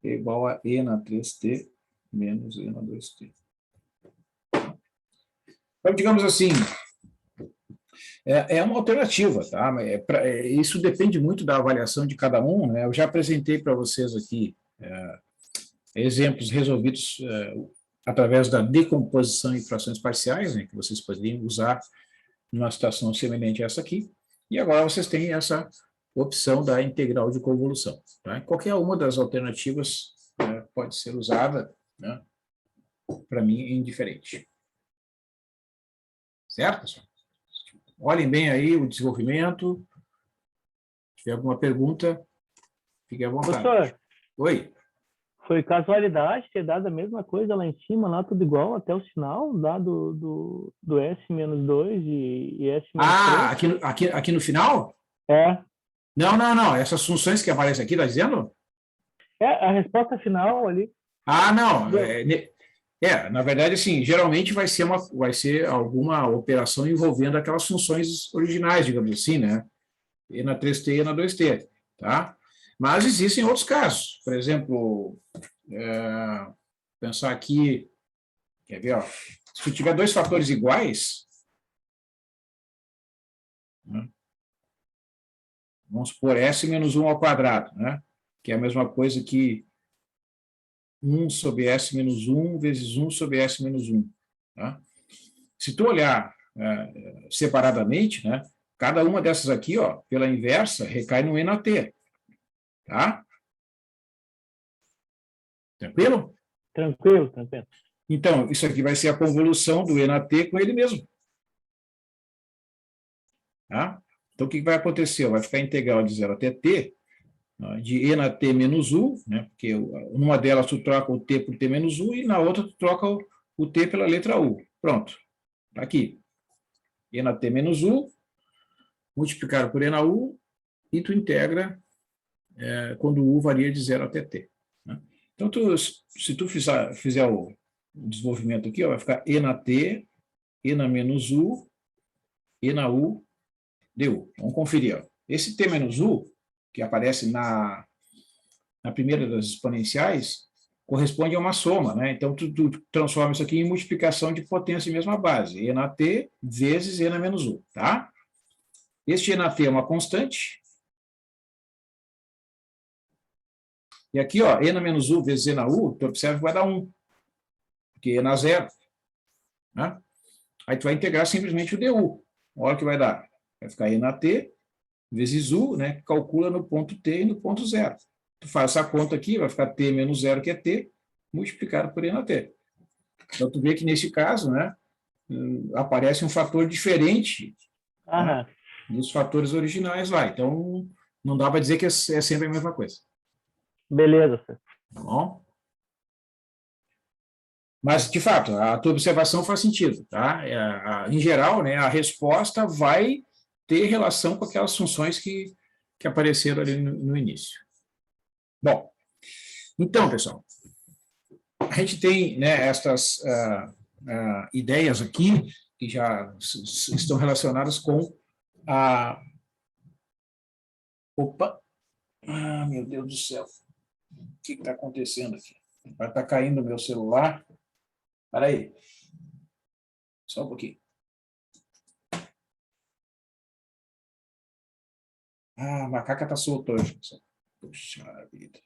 é igual a e na 3t menos e na 2t. Então, digamos assim, é uma alternativa, tá? Isso depende muito da avaliação de cada um, né? Eu já apresentei para vocês aqui exemplos resolvidos através da decomposição em frações parciais, né, que vocês poderiam usar numa situação semelhante a essa aqui, e agora vocês têm essa opção da integral de convolução. Tá? Qualquer uma das alternativas pode ser usada, né, para mim é indiferente. Certo, pessoal? Olhem bem aí o desenvolvimento. Se tiver alguma pergunta, fique à vontade. Professor, Oi. foi casualidade ter dado a mesma coisa lá em cima, lá tudo igual, até o final, dado do S-2 e S-3? Aqui no final? É. Não. Essas funções que aparecem aqui, está dizendo? É, a resposta final ali. Não. Na verdade, assim, geralmente vai ser alguma operação envolvendo aquelas funções originais, digamos assim, né? E na 3t e na 2t, tá? Mas existem outros casos. Por exemplo, pensar aqui, quer ver, ó, se tu tiver dois fatores iguais, né, vamos supor S menos 1 ao quadrado, né? Que é a mesma coisa que 1 sobre S menos 1 vezes 1 sobre S menos 1. Tá? Se tu olhar separadamente, né, cada uma dessas aqui, ó, pela inversa, recai no E na T. Tá? Tranquilo? Tranquilo. Então, isso aqui vai ser a convolução do E na T com ele mesmo. Tá? Então, o que vai acontecer? Vai ficar a integral de 0 até T, de E na T menos U, né? Porque numa delas tu troca o T por T menos U e na outra tu troca o T pela letra U. Pronto. Tá aqui. E na T menos U, multiplicado por E na U, e tu integra quando U varia de 0 até T. Né? Então, se tu fizer o desenvolvimento aqui, ó, vai ficar E na T, E na menos U, E na U, du. Vamos conferir. Ó. Esse T menos U, que aparece na primeira das exponenciais, corresponde a uma soma, né? Então, tu transforma isso aqui em multiplicação de potência em mesma base. E na T vezes E na menos U, tá? Este E na T é uma constante. E aqui, ó, E na menos U vezes E na U, tu observa que vai dar 1. Porque E na zero. Né? Aí tu vai integrar simplesmente o du. Olha o que vai dar. Vai ficar E na T vezes U, né? Calcula no ponto T e no ponto zero. Tu faz essa conta aqui, vai ficar T menos zero, que é T, multiplicado por E na T. Então, tu vê que nesse caso, né, aparece um fator diferente, né, dos fatores originais lá. Então, não dá para dizer que é sempre a mesma coisa. Beleza, senhor. Tá bom? Mas, de fato, a tua observação faz sentido. Tá? Em geral, né, a resposta vai ter relação com aquelas funções que apareceram ali no início. Bom, então, pessoal, a gente tem, né, estas ideias aqui que já estão relacionadas com a... Opa! Meu Deus do céu! O que está acontecendo aqui? Vai estar caindo o meu celular. Para aí. Só um pouquinho. Ah, a macaca está solta hoje. Puxa vida.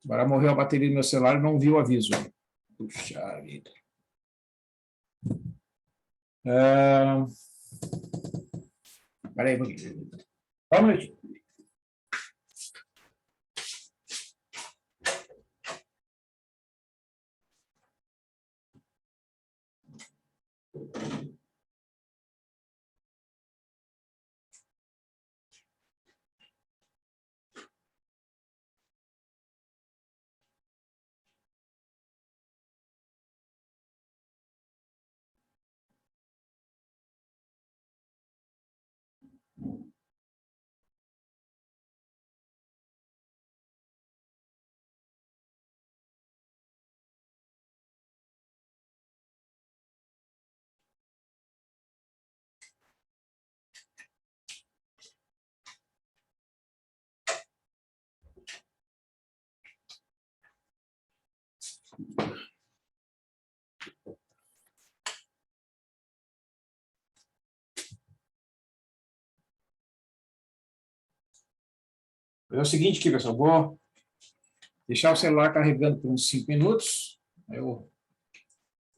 Agora morreu a bateria do meu celular e não viu o aviso. Puxa vida. Espera aí um pouquinho. Boa noite. É o seguinte aqui, pessoal, vou deixar o celular carregando por uns 5 minutos, eu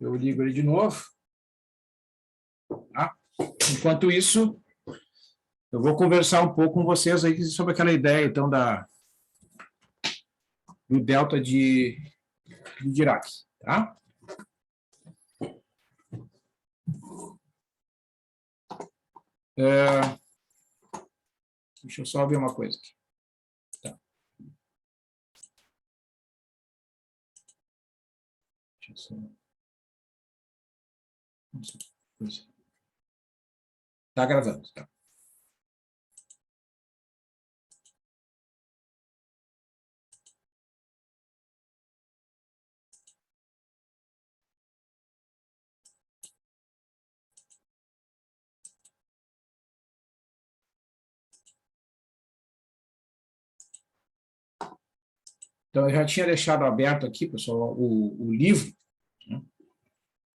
ligo ele de novo. Tá? Enquanto isso, eu vou conversar um pouco com vocês aí sobre aquela ideia, então, do delta de Dirac, tá? Deixa eu só ver uma coisa aqui. Tá. Deixa eu só... Tá gravando, tá? Então, eu já tinha deixado aberto aqui, pessoal, o livro, né?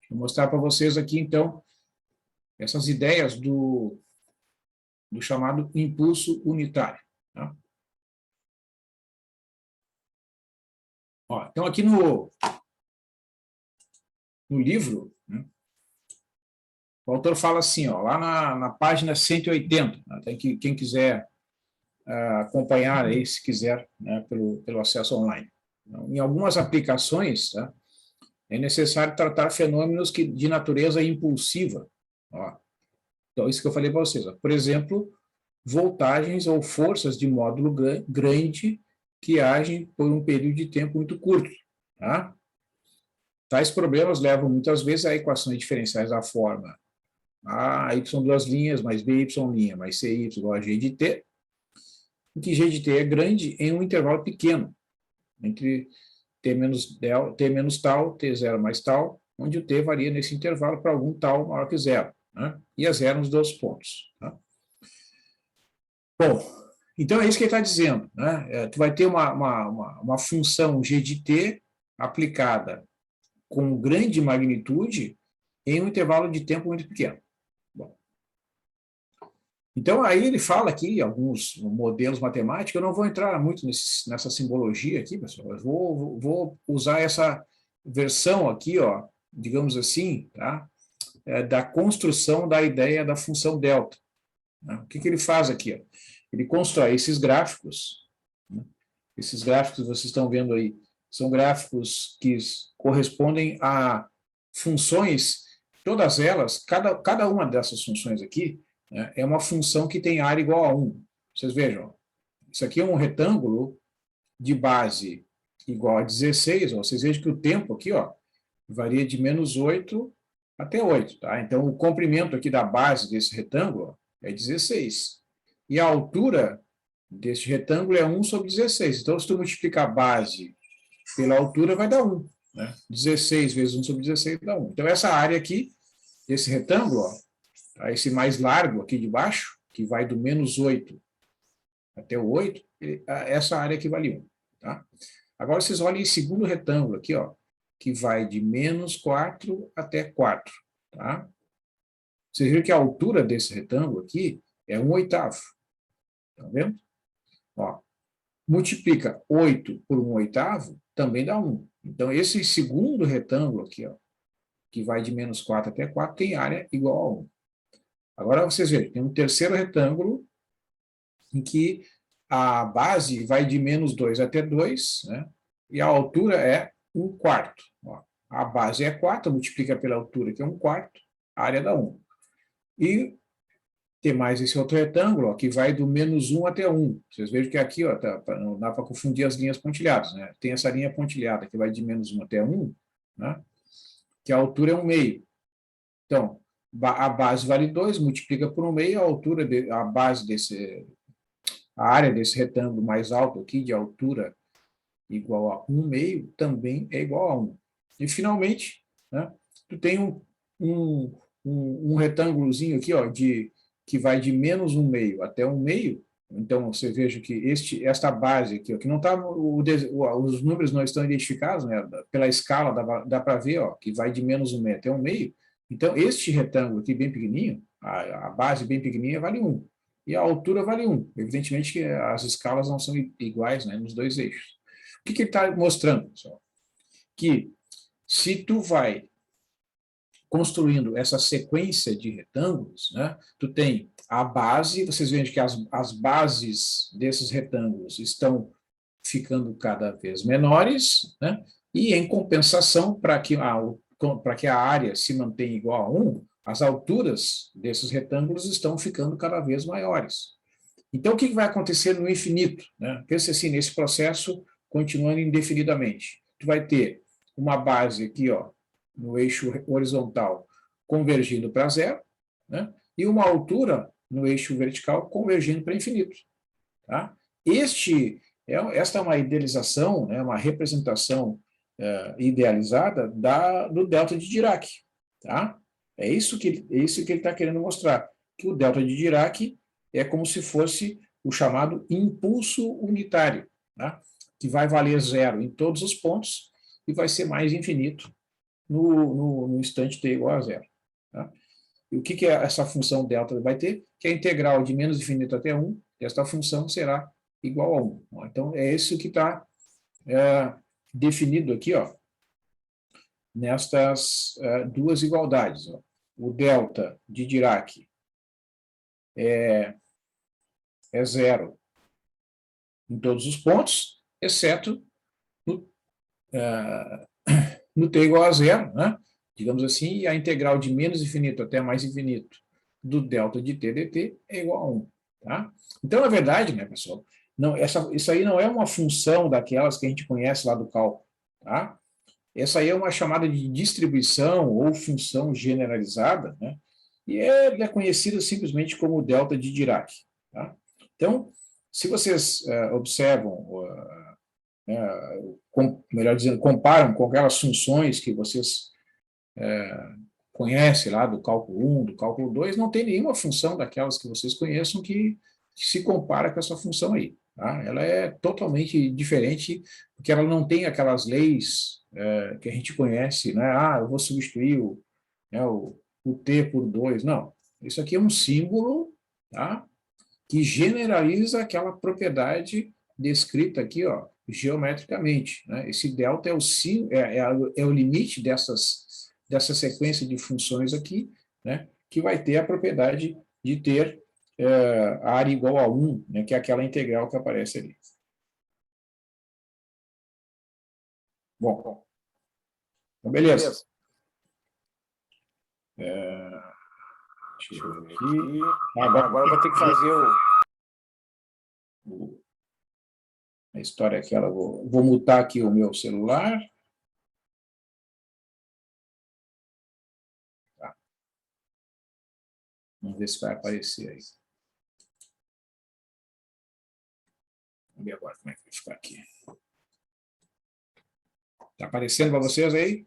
Vou mostrar para vocês aqui, então, essas ideias do chamado impulso unitário. Tá? Ó, então, aqui no livro, né, o autor fala assim, ó, lá na página 180, né, tem que, quem quiser acompanhar aí, se quiser, né, pelo acesso online. Então, em algumas aplicações, tá, é necessário tratar fenômenos de natureza impulsiva. Ó. Então, isso que eu falei para vocês. Ó. Por exemplo, voltagens ou forças de módulo grande que agem por um período de tempo muito curto. Tá? Tais problemas levam muitas vezes a equações diferenciais da forma A, y duas linhas, mais B, y linha, mais C, y igual a G de T, em que G de T é grande em um intervalo pequeno, entre T menos tal, T0 mais tal, onde o T varia nesse intervalo para algum tal maior que zero, né? E a zero nos dois pontos. Tá? Bom, então é isso que ele está dizendo, né? Tu vai ter uma função G de T aplicada com grande magnitude em um intervalo de tempo muito pequeno. Bom. Então, aí ele fala aqui alguns modelos matemáticos, eu não vou entrar muito nessa simbologia aqui, pessoal, eu vou usar essa versão aqui, ó, digamos assim, tá? Da construção da ideia da função delta. Né? O que ele faz aqui? Ó? Ele constrói esses gráficos, né? Esses gráficos que vocês estão vendo aí, são gráficos que correspondem a funções, todas elas, cada uma dessas funções aqui, né, é uma função que tem área igual a 1. Vocês vejam, isso aqui é um retângulo de base igual a 16, ó, vocês vejam que o tempo aqui, ó, varia de menos 8 até 8. Tá? Então, o comprimento aqui da base desse retângulo ó, é 16. E a altura desse retângulo é 1 sobre 16. Então, se tu multiplicar a base pela altura, vai dar 1. Né? 16 vezes 1 sobre 16 dá 1. Então, essa área aqui, desse retângulo, ó, tá? Esse mais largo aqui de baixo, que vai do menos 8 até o 8, essa área aqui vale 1. Tá? Agora, vocês olhem esse segundo retângulo aqui, ó, que vai de menos 4 até 4. Tá? Vocês viram que a altura desse retângulo aqui é 1/8. Tá vendo? Ó, multiplica 8 por 1/8, também dá 1. Então, esse segundo retângulo aqui, ó, que vai de menos 4 até 4, tem área igual a 1. Agora, vocês veem, tem um terceiro retângulo em que a base vai de menos 2 até 2, né? E a altura é 1/4. Ó, a base é 4, multiplica pela altura, que é 1/4, a área dá 1. E tem mais esse outro retângulo, ó, que vai do menos 1 até 1. Vocês vejam que aqui, ó, não dá para confundir as linhas pontilhadas, né? Tem essa linha pontilhada que vai de menos 1 até 1, né? Que a altura é 1/2. Então, a base vale 2, multiplica por 1/2, a altura, a base desse, a área desse retângulo mais alto aqui, de altura igual a 1/2, também é igual a 1. E, finalmente, né, tu tem um retângulozinho aqui, ó, que vai de menos 1/2 até 1/2. Então, você veja que esta base aqui, ó, que não tá, os números não estão identificados, né, pela escala, dá para ver, ó, que vai de menos 1/2 até 1/2. Então, este retângulo aqui bem pequenininho, a base bem pequenininha vale 1. E a altura vale 1. Evidentemente que as escalas não são iguais, né, nos dois eixos. O que ele está mostrando, pessoal? Que se tu vai construindo essa sequência de retângulos, né, tu tem a base, vocês veem que as bases desses retângulos estão ficando cada vez menores, né, e em compensação, para que a área se mantenha igual a 1, as alturas desses retângulos estão ficando cada vez maiores. Então, o que vai acontecer no infinito? Né? Pensa assim, nesse processo continuando indefinidamente. Tu vai ter uma base aqui, ó, no eixo horizontal, convergindo para zero, né? E uma altura no eixo vertical convergindo para infinito. Tá? Esta é uma idealização, né, uma representação idealizada do delta de Dirac. Tá? É isso que ele está querendo mostrar, que o delta de Dirac é como se fosse o chamado impulso unitário, tá? Que vai valer zero em todos os pontos e vai ser mais infinito no instante t igual a zero. Tá? E o que essa função delta vai ter? Que a integral de menos infinito até 1, esta função será igual a 1. Então, é isso que está definido aqui, ó, nestas duas igualdades. Ó. O delta de Dirac é zero em todos os pontos, exceto no t igual a zero, né? Digamos assim, e a integral de menos infinito até mais infinito do delta de t dt é igual a 1. Tá? Então, na verdade, né, pessoal, isso aí não é uma função daquelas que a gente conhece lá do cálculo. Tá? Essa aí é uma chamada de distribuição ou função generalizada, né? E ele é conhecida simplesmente como delta de Dirac. Tá? Então, se vocês observam, melhor dizendo, comparam com aquelas funções que vocês conhecem lá do cálculo 1, do cálculo 2, não tem nenhuma função daquelas que vocês conheçam que se compara com essa função aí. Tá? Ela é totalmente diferente, porque ela não tem aquelas leis que a gente conhece, né? Eu vou substituir o t por 2. Não, isso aqui é um símbolo, tá? Que generaliza aquela propriedade descrita aqui, ó, geometricamente. Né? Esse delta é o limite dessa sequência de funções aqui, né, que vai ter a propriedade de ter a área igual a 1, né, que é aquela integral que aparece ali. Bom, então beleza. Deixa eu ver aqui. Agora eu vou ter que fazer a história aqui. Vou mutar aqui o meu celular. Tá. Vamos ver se vai aparecer aí. Vamos ver agora como é que vai ficar aqui. Está aparecendo para vocês aí?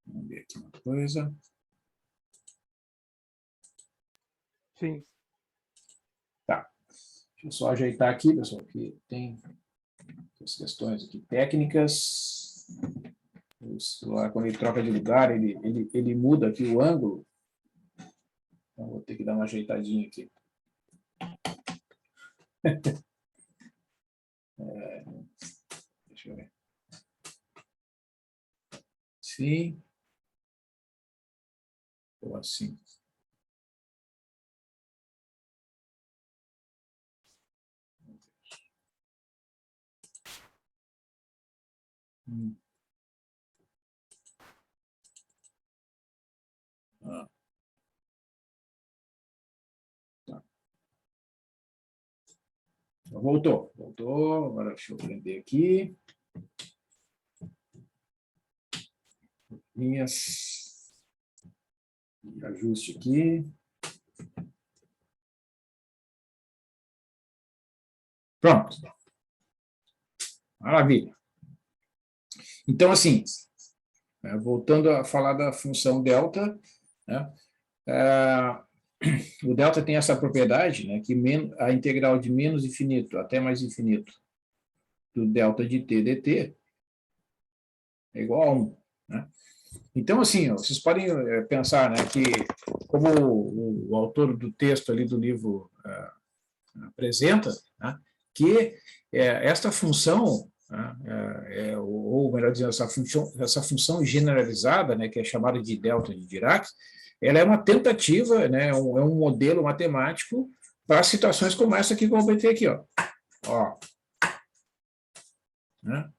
Vamos ver aqui uma coisa. Sim. Tá. Deixa eu só ajeitar aqui, pessoal, que tem as questões aqui técnicas. O celular, quando ele troca de lugar, ele muda aqui o ângulo. Então, vou ter que dar uma ajeitadinha aqui. Deixa eu ver. Sim. Ou assim. Ah. Tá. Voltou. Agora deixa eu prender aqui. Linhas. Ajuste aqui. Pronto. Maravilha. Então, assim, voltando a falar da função delta, né, o delta tem essa propriedade, né, que a integral de menos infinito até mais infinito do delta de t dt é igual a 1. Né? Então, assim, vocês podem pensar, né, que, como o autor do texto ali do livro apresenta, né, que esta função, né, ou melhor dizendo, essa função generalizada, né, que é chamada de delta de Dirac, ela é uma tentativa, né, é um modelo matemático para situações como essa aqui que eu vou ter aqui. Ó. Né?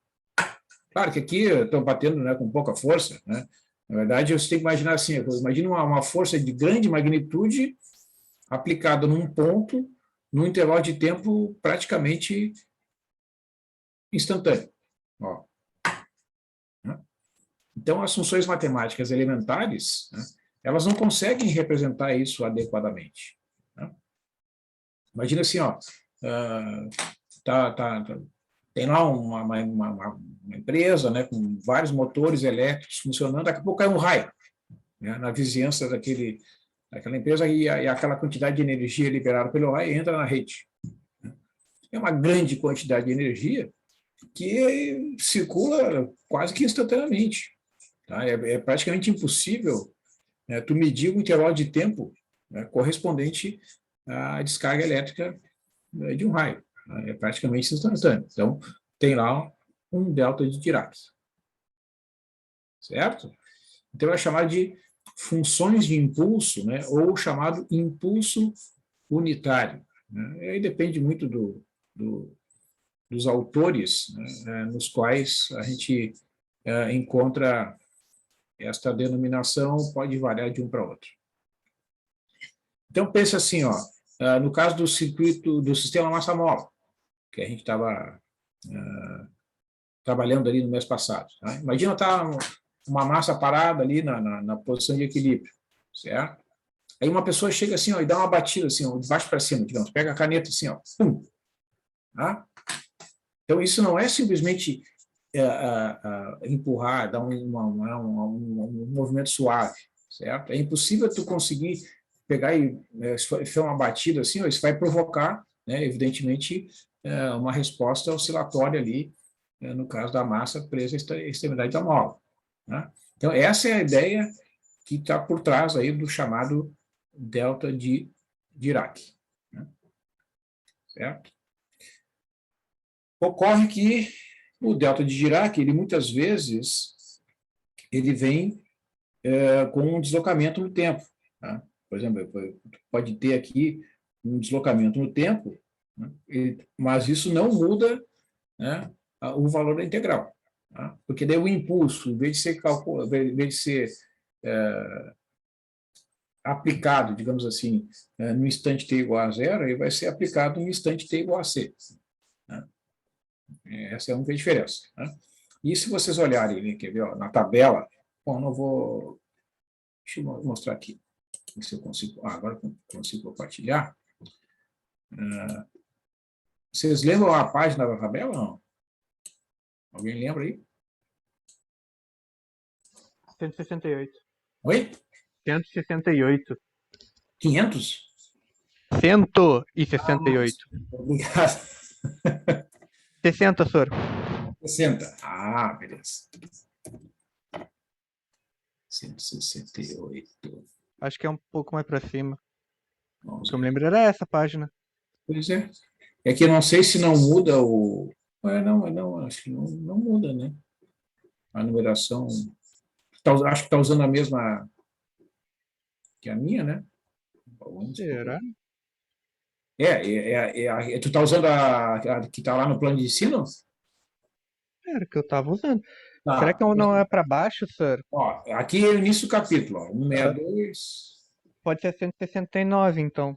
Claro que aqui estão batendo, né, com pouca força. Né? Na verdade, você tem que imaginar assim, imagina uma força de grande magnitude aplicada num ponto, num intervalo de tempo praticamente instantâneo. Ó. Né? Então, as funções matemáticas elementares, né, elas não conseguem representar isso adequadamente. Né? Imagina assim, ó, tem lá uma empresa, né, com vários motores elétricos funcionando, daqui a pouco cai um raio, né, na vizinhança daquela empresa e aquela quantidade de energia liberada pelo raio entra na rede. É uma grande quantidade de energia que circula quase que instantaneamente. Tá? É praticamente impossível, né, tu medir o intervalo de tempo, né, correspondente à descarga elétrica, né, de um raio. Né? É praticamente instantâneo. Então, tem lá um delta de Dirac. Certo? Então, é chamado de funções de impulso, né, ou chamado impulso unitário. Né? E aí depende muito dos autores, né, nos quais a gente encontra esta denominação, pode variar de um para outro. Então, pensa assim, ó, no caso do circuito do sistema massa-mola, que a gente estava trabalhando ali no mês passado. Tá? Imagina uma massa parada ali na posição de equilíbrio, certo? Aí uma pessoa chega assim, ó, e dá uma batida assim, ó, de baixo para cima, digamos, pega a caneta assim, ó, pum, tá? Então, isso não é simplesmente empurrar, dar um movimento suave, certo? É impossível tu conseguir pegar e fazer uma batida assim, ó, isso vai provocar, né, evidentemente, uma resposta oscilatória ali, no caso da massa presa à extremidade da mola. Né? Então, essa é a ideia que está por trás aí do chamado delta de Dirac. Né? Certo? Ocorre que o delta de Dirac, ele muitas vezes, ele vem com um deslocamento no tempo. Tá? Por exemplo, pode ter aqui um deslocamento no tempo, né? Mas isso não muda, né, o valor da integral. Tá? Porque daí o impulso, em vez de ser aplicado, digamos assim, no instante t igual a zero, ele vai ser aplicado no instante t igual a c. Né? Essa é a única diferença. Né? E se vocês olharem, né, quer ver, ó, na tabela, bom, não vou... Deixa eu mostrar aqui, se eu consigo... agora eu consigo compartilhar. Vocês lembram a página da tabela ou não? Alguém lembra aí? 168. Oi? 168. 500? 168. Obrigado. 60, Soro. 60. Ah, beleza. 168. Acho que é um pouco mais para cima. O Vamos que eu me ver. lembro era essa página. Pois é. É que eu não sei se não muda o... não, acho que não muda, né? A numeração... acho que está usando a mesma que a minha, né? Será? Tu está usando a que está lá no plano de ensino? Era que eu tava usando. Será Tá. que não é para baixo, sir? Ó, aqui é o início do capítulo. Ó. 162, Pode ser 169, então.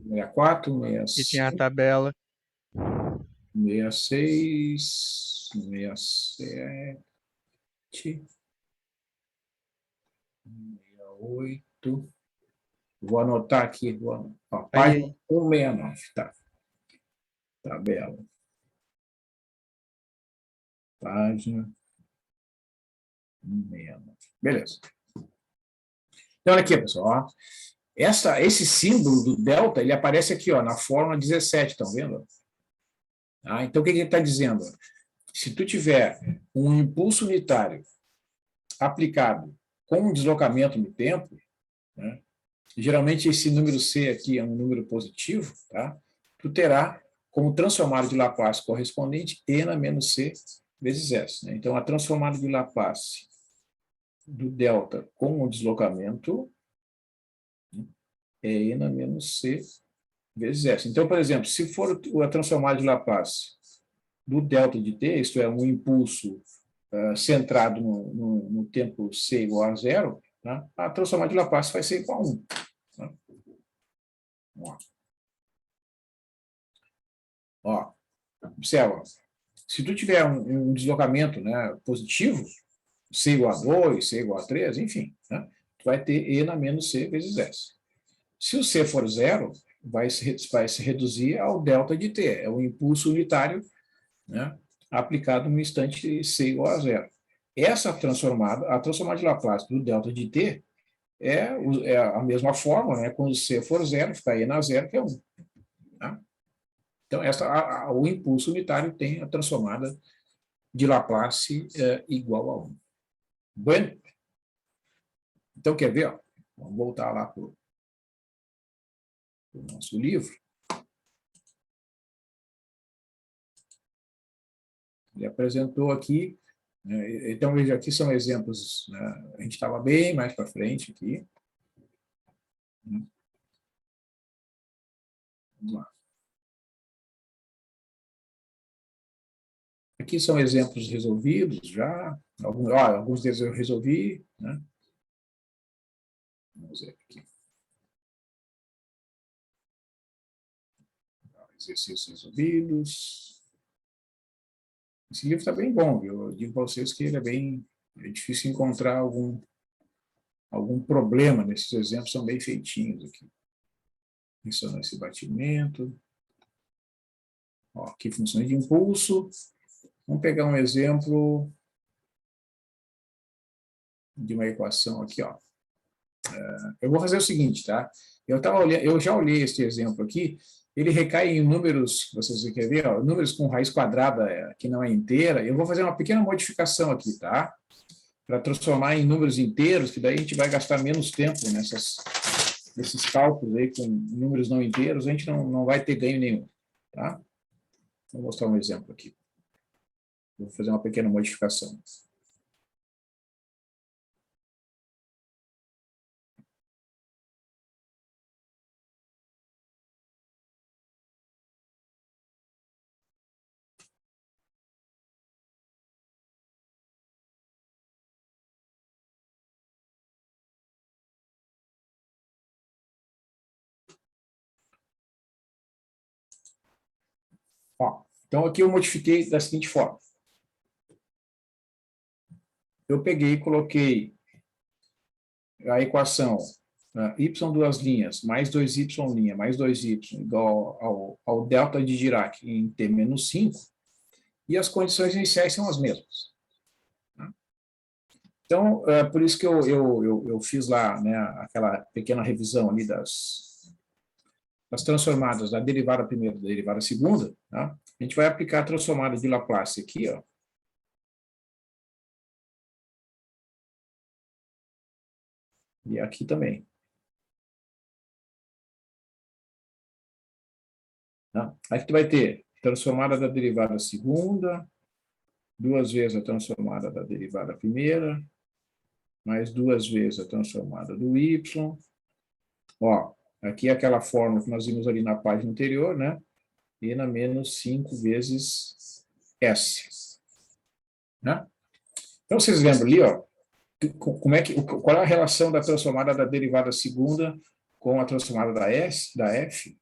64, Que tinha a 65, tabela. 66, 67, 68. Vou anotar aqui. Ó, página Aí, 169. Tá. Tabela. Página 169. Beleza. Então, olha aqui, pessoal. Ó. Esse símbolo do delta, ele aparece aqui, ó, na fórmula 17, estão vendo? Ah, então, o que ele está dizendo? Se tu tiver um impulso unitário aplicado com um deslocamento no tempo, né, geralmente esse número C aqui é um número positivo, tá? Tu terá como transformada de Laplace correspondente E na menos C vezes S. Né? Então, a transformada de Laplace do delta com o deslocamento é E na menos C vezes S. Então, por exemplo, se for a transformada de Laplace do delta de t, isto é, um impulso centrado no tempo c igual a zero, tá? A transformada de Laplace vai ser igual a 1. Tá? Ó, observa, se tu tiver um deslocamento, né, positivo, c igual a 2, c igual a 3, enfim, né, tu vai ter e na menos c vezes s. Se o c for zero, vai se reduzir ao delta de t, é o impulso unitário, né, aplicado no instante c igual a zero. Essa transformada, a transformada de Laplace do delta de t é a mesma forma, né? Quando c for zero, fica e na zero, que é 1. Tá? Então, o impulso unitário tem a transformada de Laplace igual a 1. Bueno? Então, quer ver? Ó? Vamos voltar lá para o nosso livro. Ele apresentou aqui, né? Então, veja, aqui são exemplos, né? A gente estava bem mais para frente aqui. Vamos lá. Aqui são exemplos resolvidos já. Alguns deles eu resolvi. Né? Vamos ver aqui. Exercícios resolvidos. Esse livro está bem bom, viu? Eu digo para vocês que ele é difícil encontrar algum problema nesses exemplos, são bem feitinhos aqui. Ressonância e batimento. Ó, aqui funções de impulso. Vamos pegar um exemplo de uma equação aqui, ó. Eu vou fazer o seguinte, tá? Eu já olhei este exemplo aqui, ele recai em números, vocês querem ver, ó, números com raiz quadrada que não é inteira. Eu vou fazer uma pequena modificação aqui, tá? Para transformar em números inteiros, que daí a gente vai gastar menos tempo nesses cálculos aí com números não inteiros, a gente não vai ter ganho nenhum, tá? Vou mostrar um exemplo aqui. Vou fazer uma pequena modificação. Ó, então, aqui eu modifiquei da seguinte forma. Eu peguei e coloquei a equação y duas linhas, mais 2y' mais 2y igual ao delta de Dirac em t menos 5, e as condições iniciais são as mesmas. Então, por isso que eu fiz lá, né, aquela pequena revisão ali das transformadas da derivada primeira e da derivada segunda, tá? a gente vai aplicar a transformada de Laplace aqui, ó. E aqui também. Tá? Aí tu vai ter transformada da derivada segunda, 2 vezes a transformada da derivada primeira, mais 2 vezes a transformada do y. Ó, aqui é aquela fórmula que nós vimos ali na página anterior, né? E na menos 5 vezes S. Né? Então, vocês lembram ali, ó, qual é a relação da transformada da derivada segunda com a transformada da F?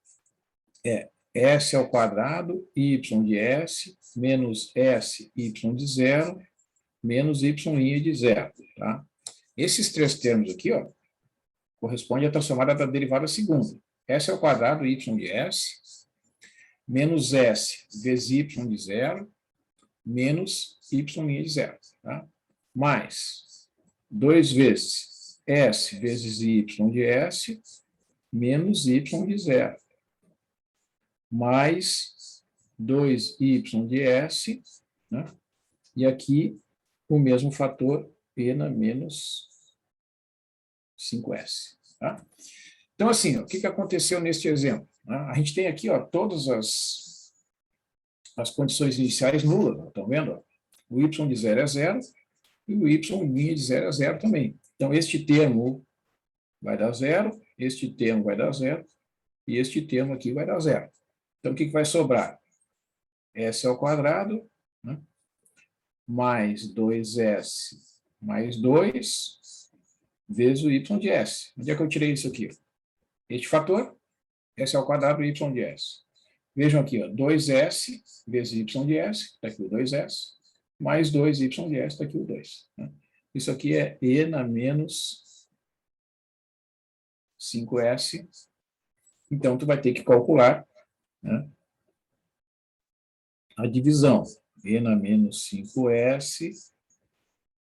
É S ao quadrado, y de S, menos S, y de zero, menos y' de zero. Tá? Esses 3 termos aqui, ó, correspondem à transformada da derivada segunda. S ao quadrado, y de S, menos S vezes y de zero, menos y' de zero. Tá? Mais 2 vezes S vezes y de S, menos y de zero. Mais 2y de S, né? E aqui o mesmo fator p na menos 5s. Tá? Então, assim, ó, o que aconteceu neste exemplo? Né? A gente tem aqui, ó, todas as condições iniciais nulas, estão vendo? Ó? O y de 0 é 0 e o y' de 0 é 0 também. Então, este termo vai dar 0, este termo vai dar 0 e este termo aqui vai dar 0. Então, o que vai sobrar? S ao quadrado, né? Mais 2S mais 2 vezes o y de S. Onde é que eu tirei isso aqui? Este fator, S ao quadrado, y de S. Vejam aqui, ó, 2S vezes y de S, está aqui o 2S, mais 2y de S, está aqui o 2. Né? Isso aqui é e na menos 5S. Então, tu vai ter que calcular, né, a divisão. E na menos 5S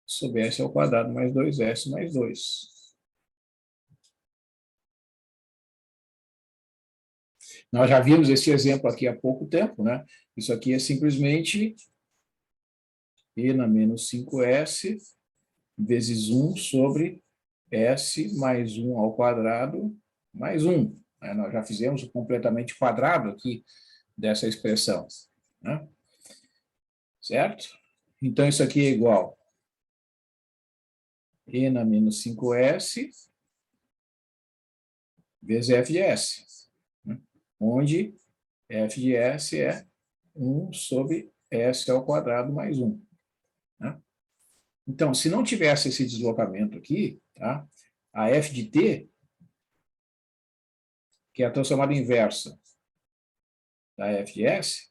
sobre S ao quadrado mais 2S mais 2. Nós já vimos esse exemplo aqui há pouco tempo, né? Isso aqui é simplesmente E na menos 5S vezes 1 sobre S mais 1 ao quadrado mais 1. Né? Nós já fizemos o completamente quadrado aqui dessa expressão. Né? Certo? Então, isso aqui é igual E na menos 5S vezes F de S, né? Onde F de S é 1 sobre S ao quadrado mais 1. Né? Então, se não tivesse esse deslocamento aqui, tá? A F de T, que é a transformada inversa da F de S,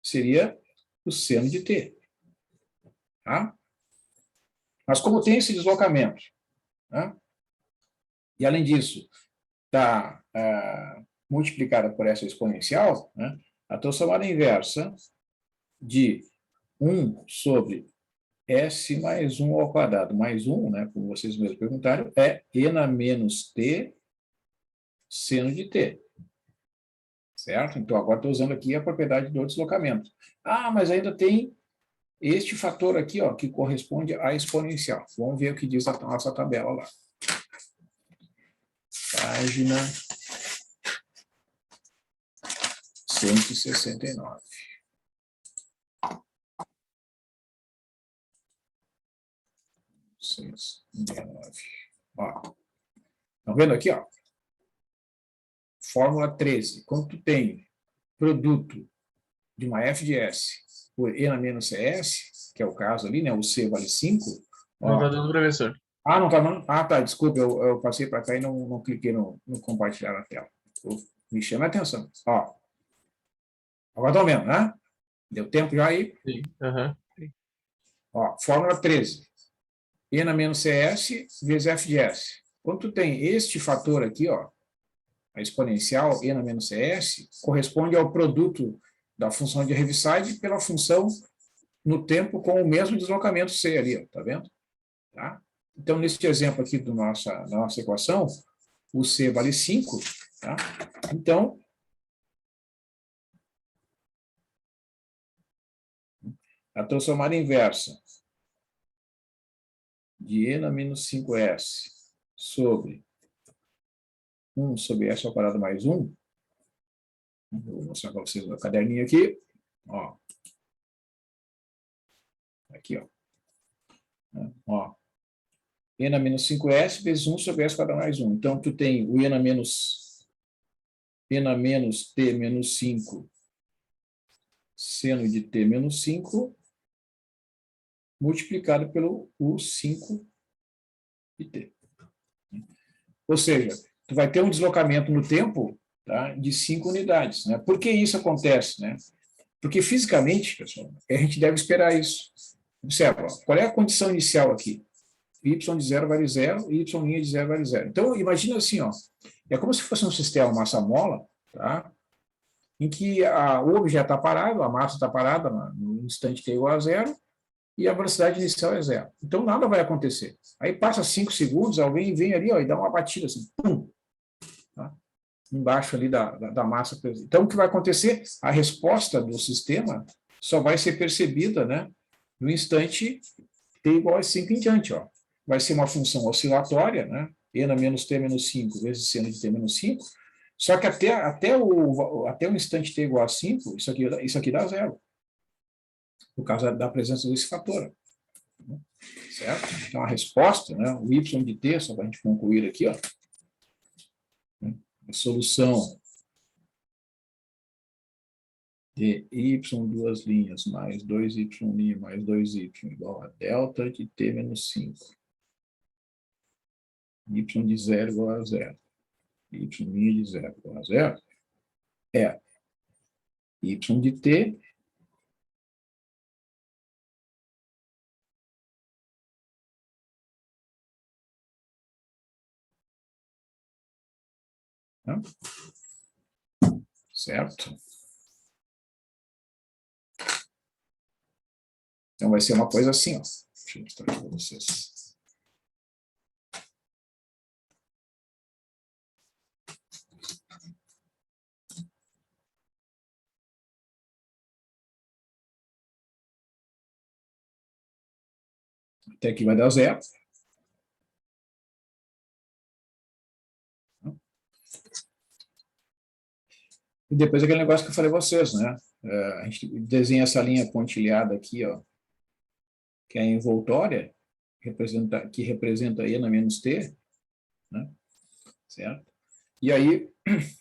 seria o seno de T. Tá? Mas como tem esse deslocamento, né? E além disso, está multiplicada por essa exponencial, né? A transformada inversa de 1 sobre S mais 1 ao quadrado mais 1, né, como vocês mesmos perguntaram, é E na menos T seno de T. Certo? Então, agora estou usando aqui a propriedade do deslocamento. Ah, mas ainda tem este fator aqui, ó, que corresponde à exponencial. Vamos ver o que diz a nossa tabela lá. Página 169. Ó, estão vendo aqui, ó? Fórmula 13. Quando tu tem produto de uma F de S por E na menos CS, que é o caso ali, né? O C vale 5. Não está dando, professor. Ah, não está dando? Ah, tá, desculpa, eu passei para cá e não cliquei no compartilhar na tela. Me chama a atenção. Ó, agora estão vendo, né? Deu tempo já aí? Sim. Uhum. Ó, fórmula 13. E na menos CS vezes F de S. Quando tu tem este fator aqui, ó, a exponencial E na menos CS, corresponde ao produto da função de Heaviside pela função no tempo com o mesmo deslocamento C ali, ó, tá vendo? Tá? Então, nesse exemplo aqui da nossa equação, o C vale 5, tá? Então, a transformada inversa de E na menos 5S sobre 1 sobre S ao quadrado mais 1, vou mostrar para vocês o caderninho aqui, ó. Aqui, ó. Ó. E na menos 5S vezes 1 sobre S ao quadrado mais 1. Então, tu tem o E na menos T menos 5 seno de T menos 5 multiplicado pelo U5 de T. Ou seja, tu vai ter um deslocamento no tempo, tá, de 5 unidades. Né? Por que isso acontece? Né? Porque fisicamente, pessoal, a gente deve esperar isso. Observa, qual é a condição inicial aqui? Y de 0 vale 0 e Y' de 0 vale 0. Então, imagina assim, ó, é como se fosse um sistema massa-mola, tá? Em que o objeto está parado, a massa está parada no instante t igual a 0, e a velocidade inicial é 0. Então, nada vai acontecer. Aí passa 5 segundos, alguém vem ali, ó, e dá uma batida assim, pum, tá? Embaixo ali da massa. Então, o que vai acontecer? A resposta do sistema só vai ser percebida, né, no instante t igual a 5 em diante. Ó. Vai ser uma função oscilatória, né, e na menos t menos 5 vezes seno de t menos 5, só que até o instante t igual a 5, isso aqui dá 0. Por causa da presença desse fator. Certo? Então, a resposta, né, o y de t, só para a gente concluir aqui, ó, a solução de y duas linhas mais 2y' mais 2y igual a delta de t menos 5. Y de 0 igual a 0. Y' de 0 igual a 0 é y de t certo? Então, vai ser uma coisa assim, ó. Deixa eu mostrar aqui para vocês. Até aqui vai dar 0. E depois aquele negócio que eu falei a vocês, né? A gente desenha essa linha pontilhada aqui, ó, que é a envoltória, que representa E na menos T, né? Certo? E aí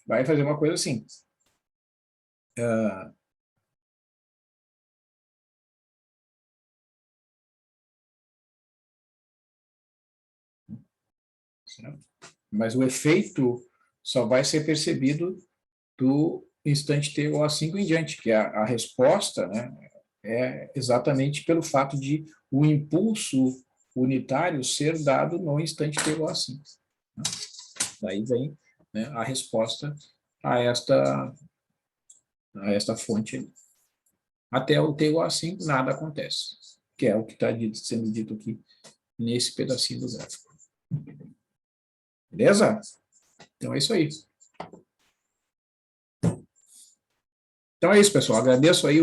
vai fazer uma coisa assim. Certo? Mas o efeito só vai ser percebido do instante t igual a 5 em diante, que a resposta, né, é exatamente pelo fato de o impulso unitário ser dado no instante t igual a 5. Né? Daí vem, né, a resposta a esta fonte aí. Até o t igual a 5, nada acontece, que é o que está sendo dito aqui nesse pedacinho do gráfico. Beleza? Então é isso aí. Então é isso, pessoal. Agradeço aí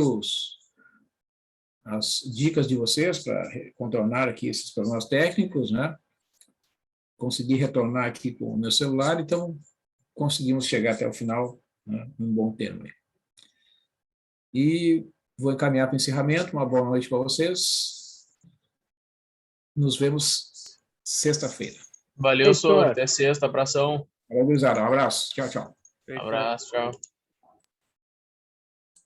as dicas de vocês para contornar aqui esses problemas técnicos, né? Consegui retornar aqui com o meu celular, então conseguimos chegar até o final, né, num bom termo. E vou encaminhar para o encerramento. Uma boa noite para vocês. Nos vemos sexta-feira. Valeu, senhor. Até sexta. Abração. Valeu, gurizada. Um abraço. Tchau, tchau. Abraço, tchau.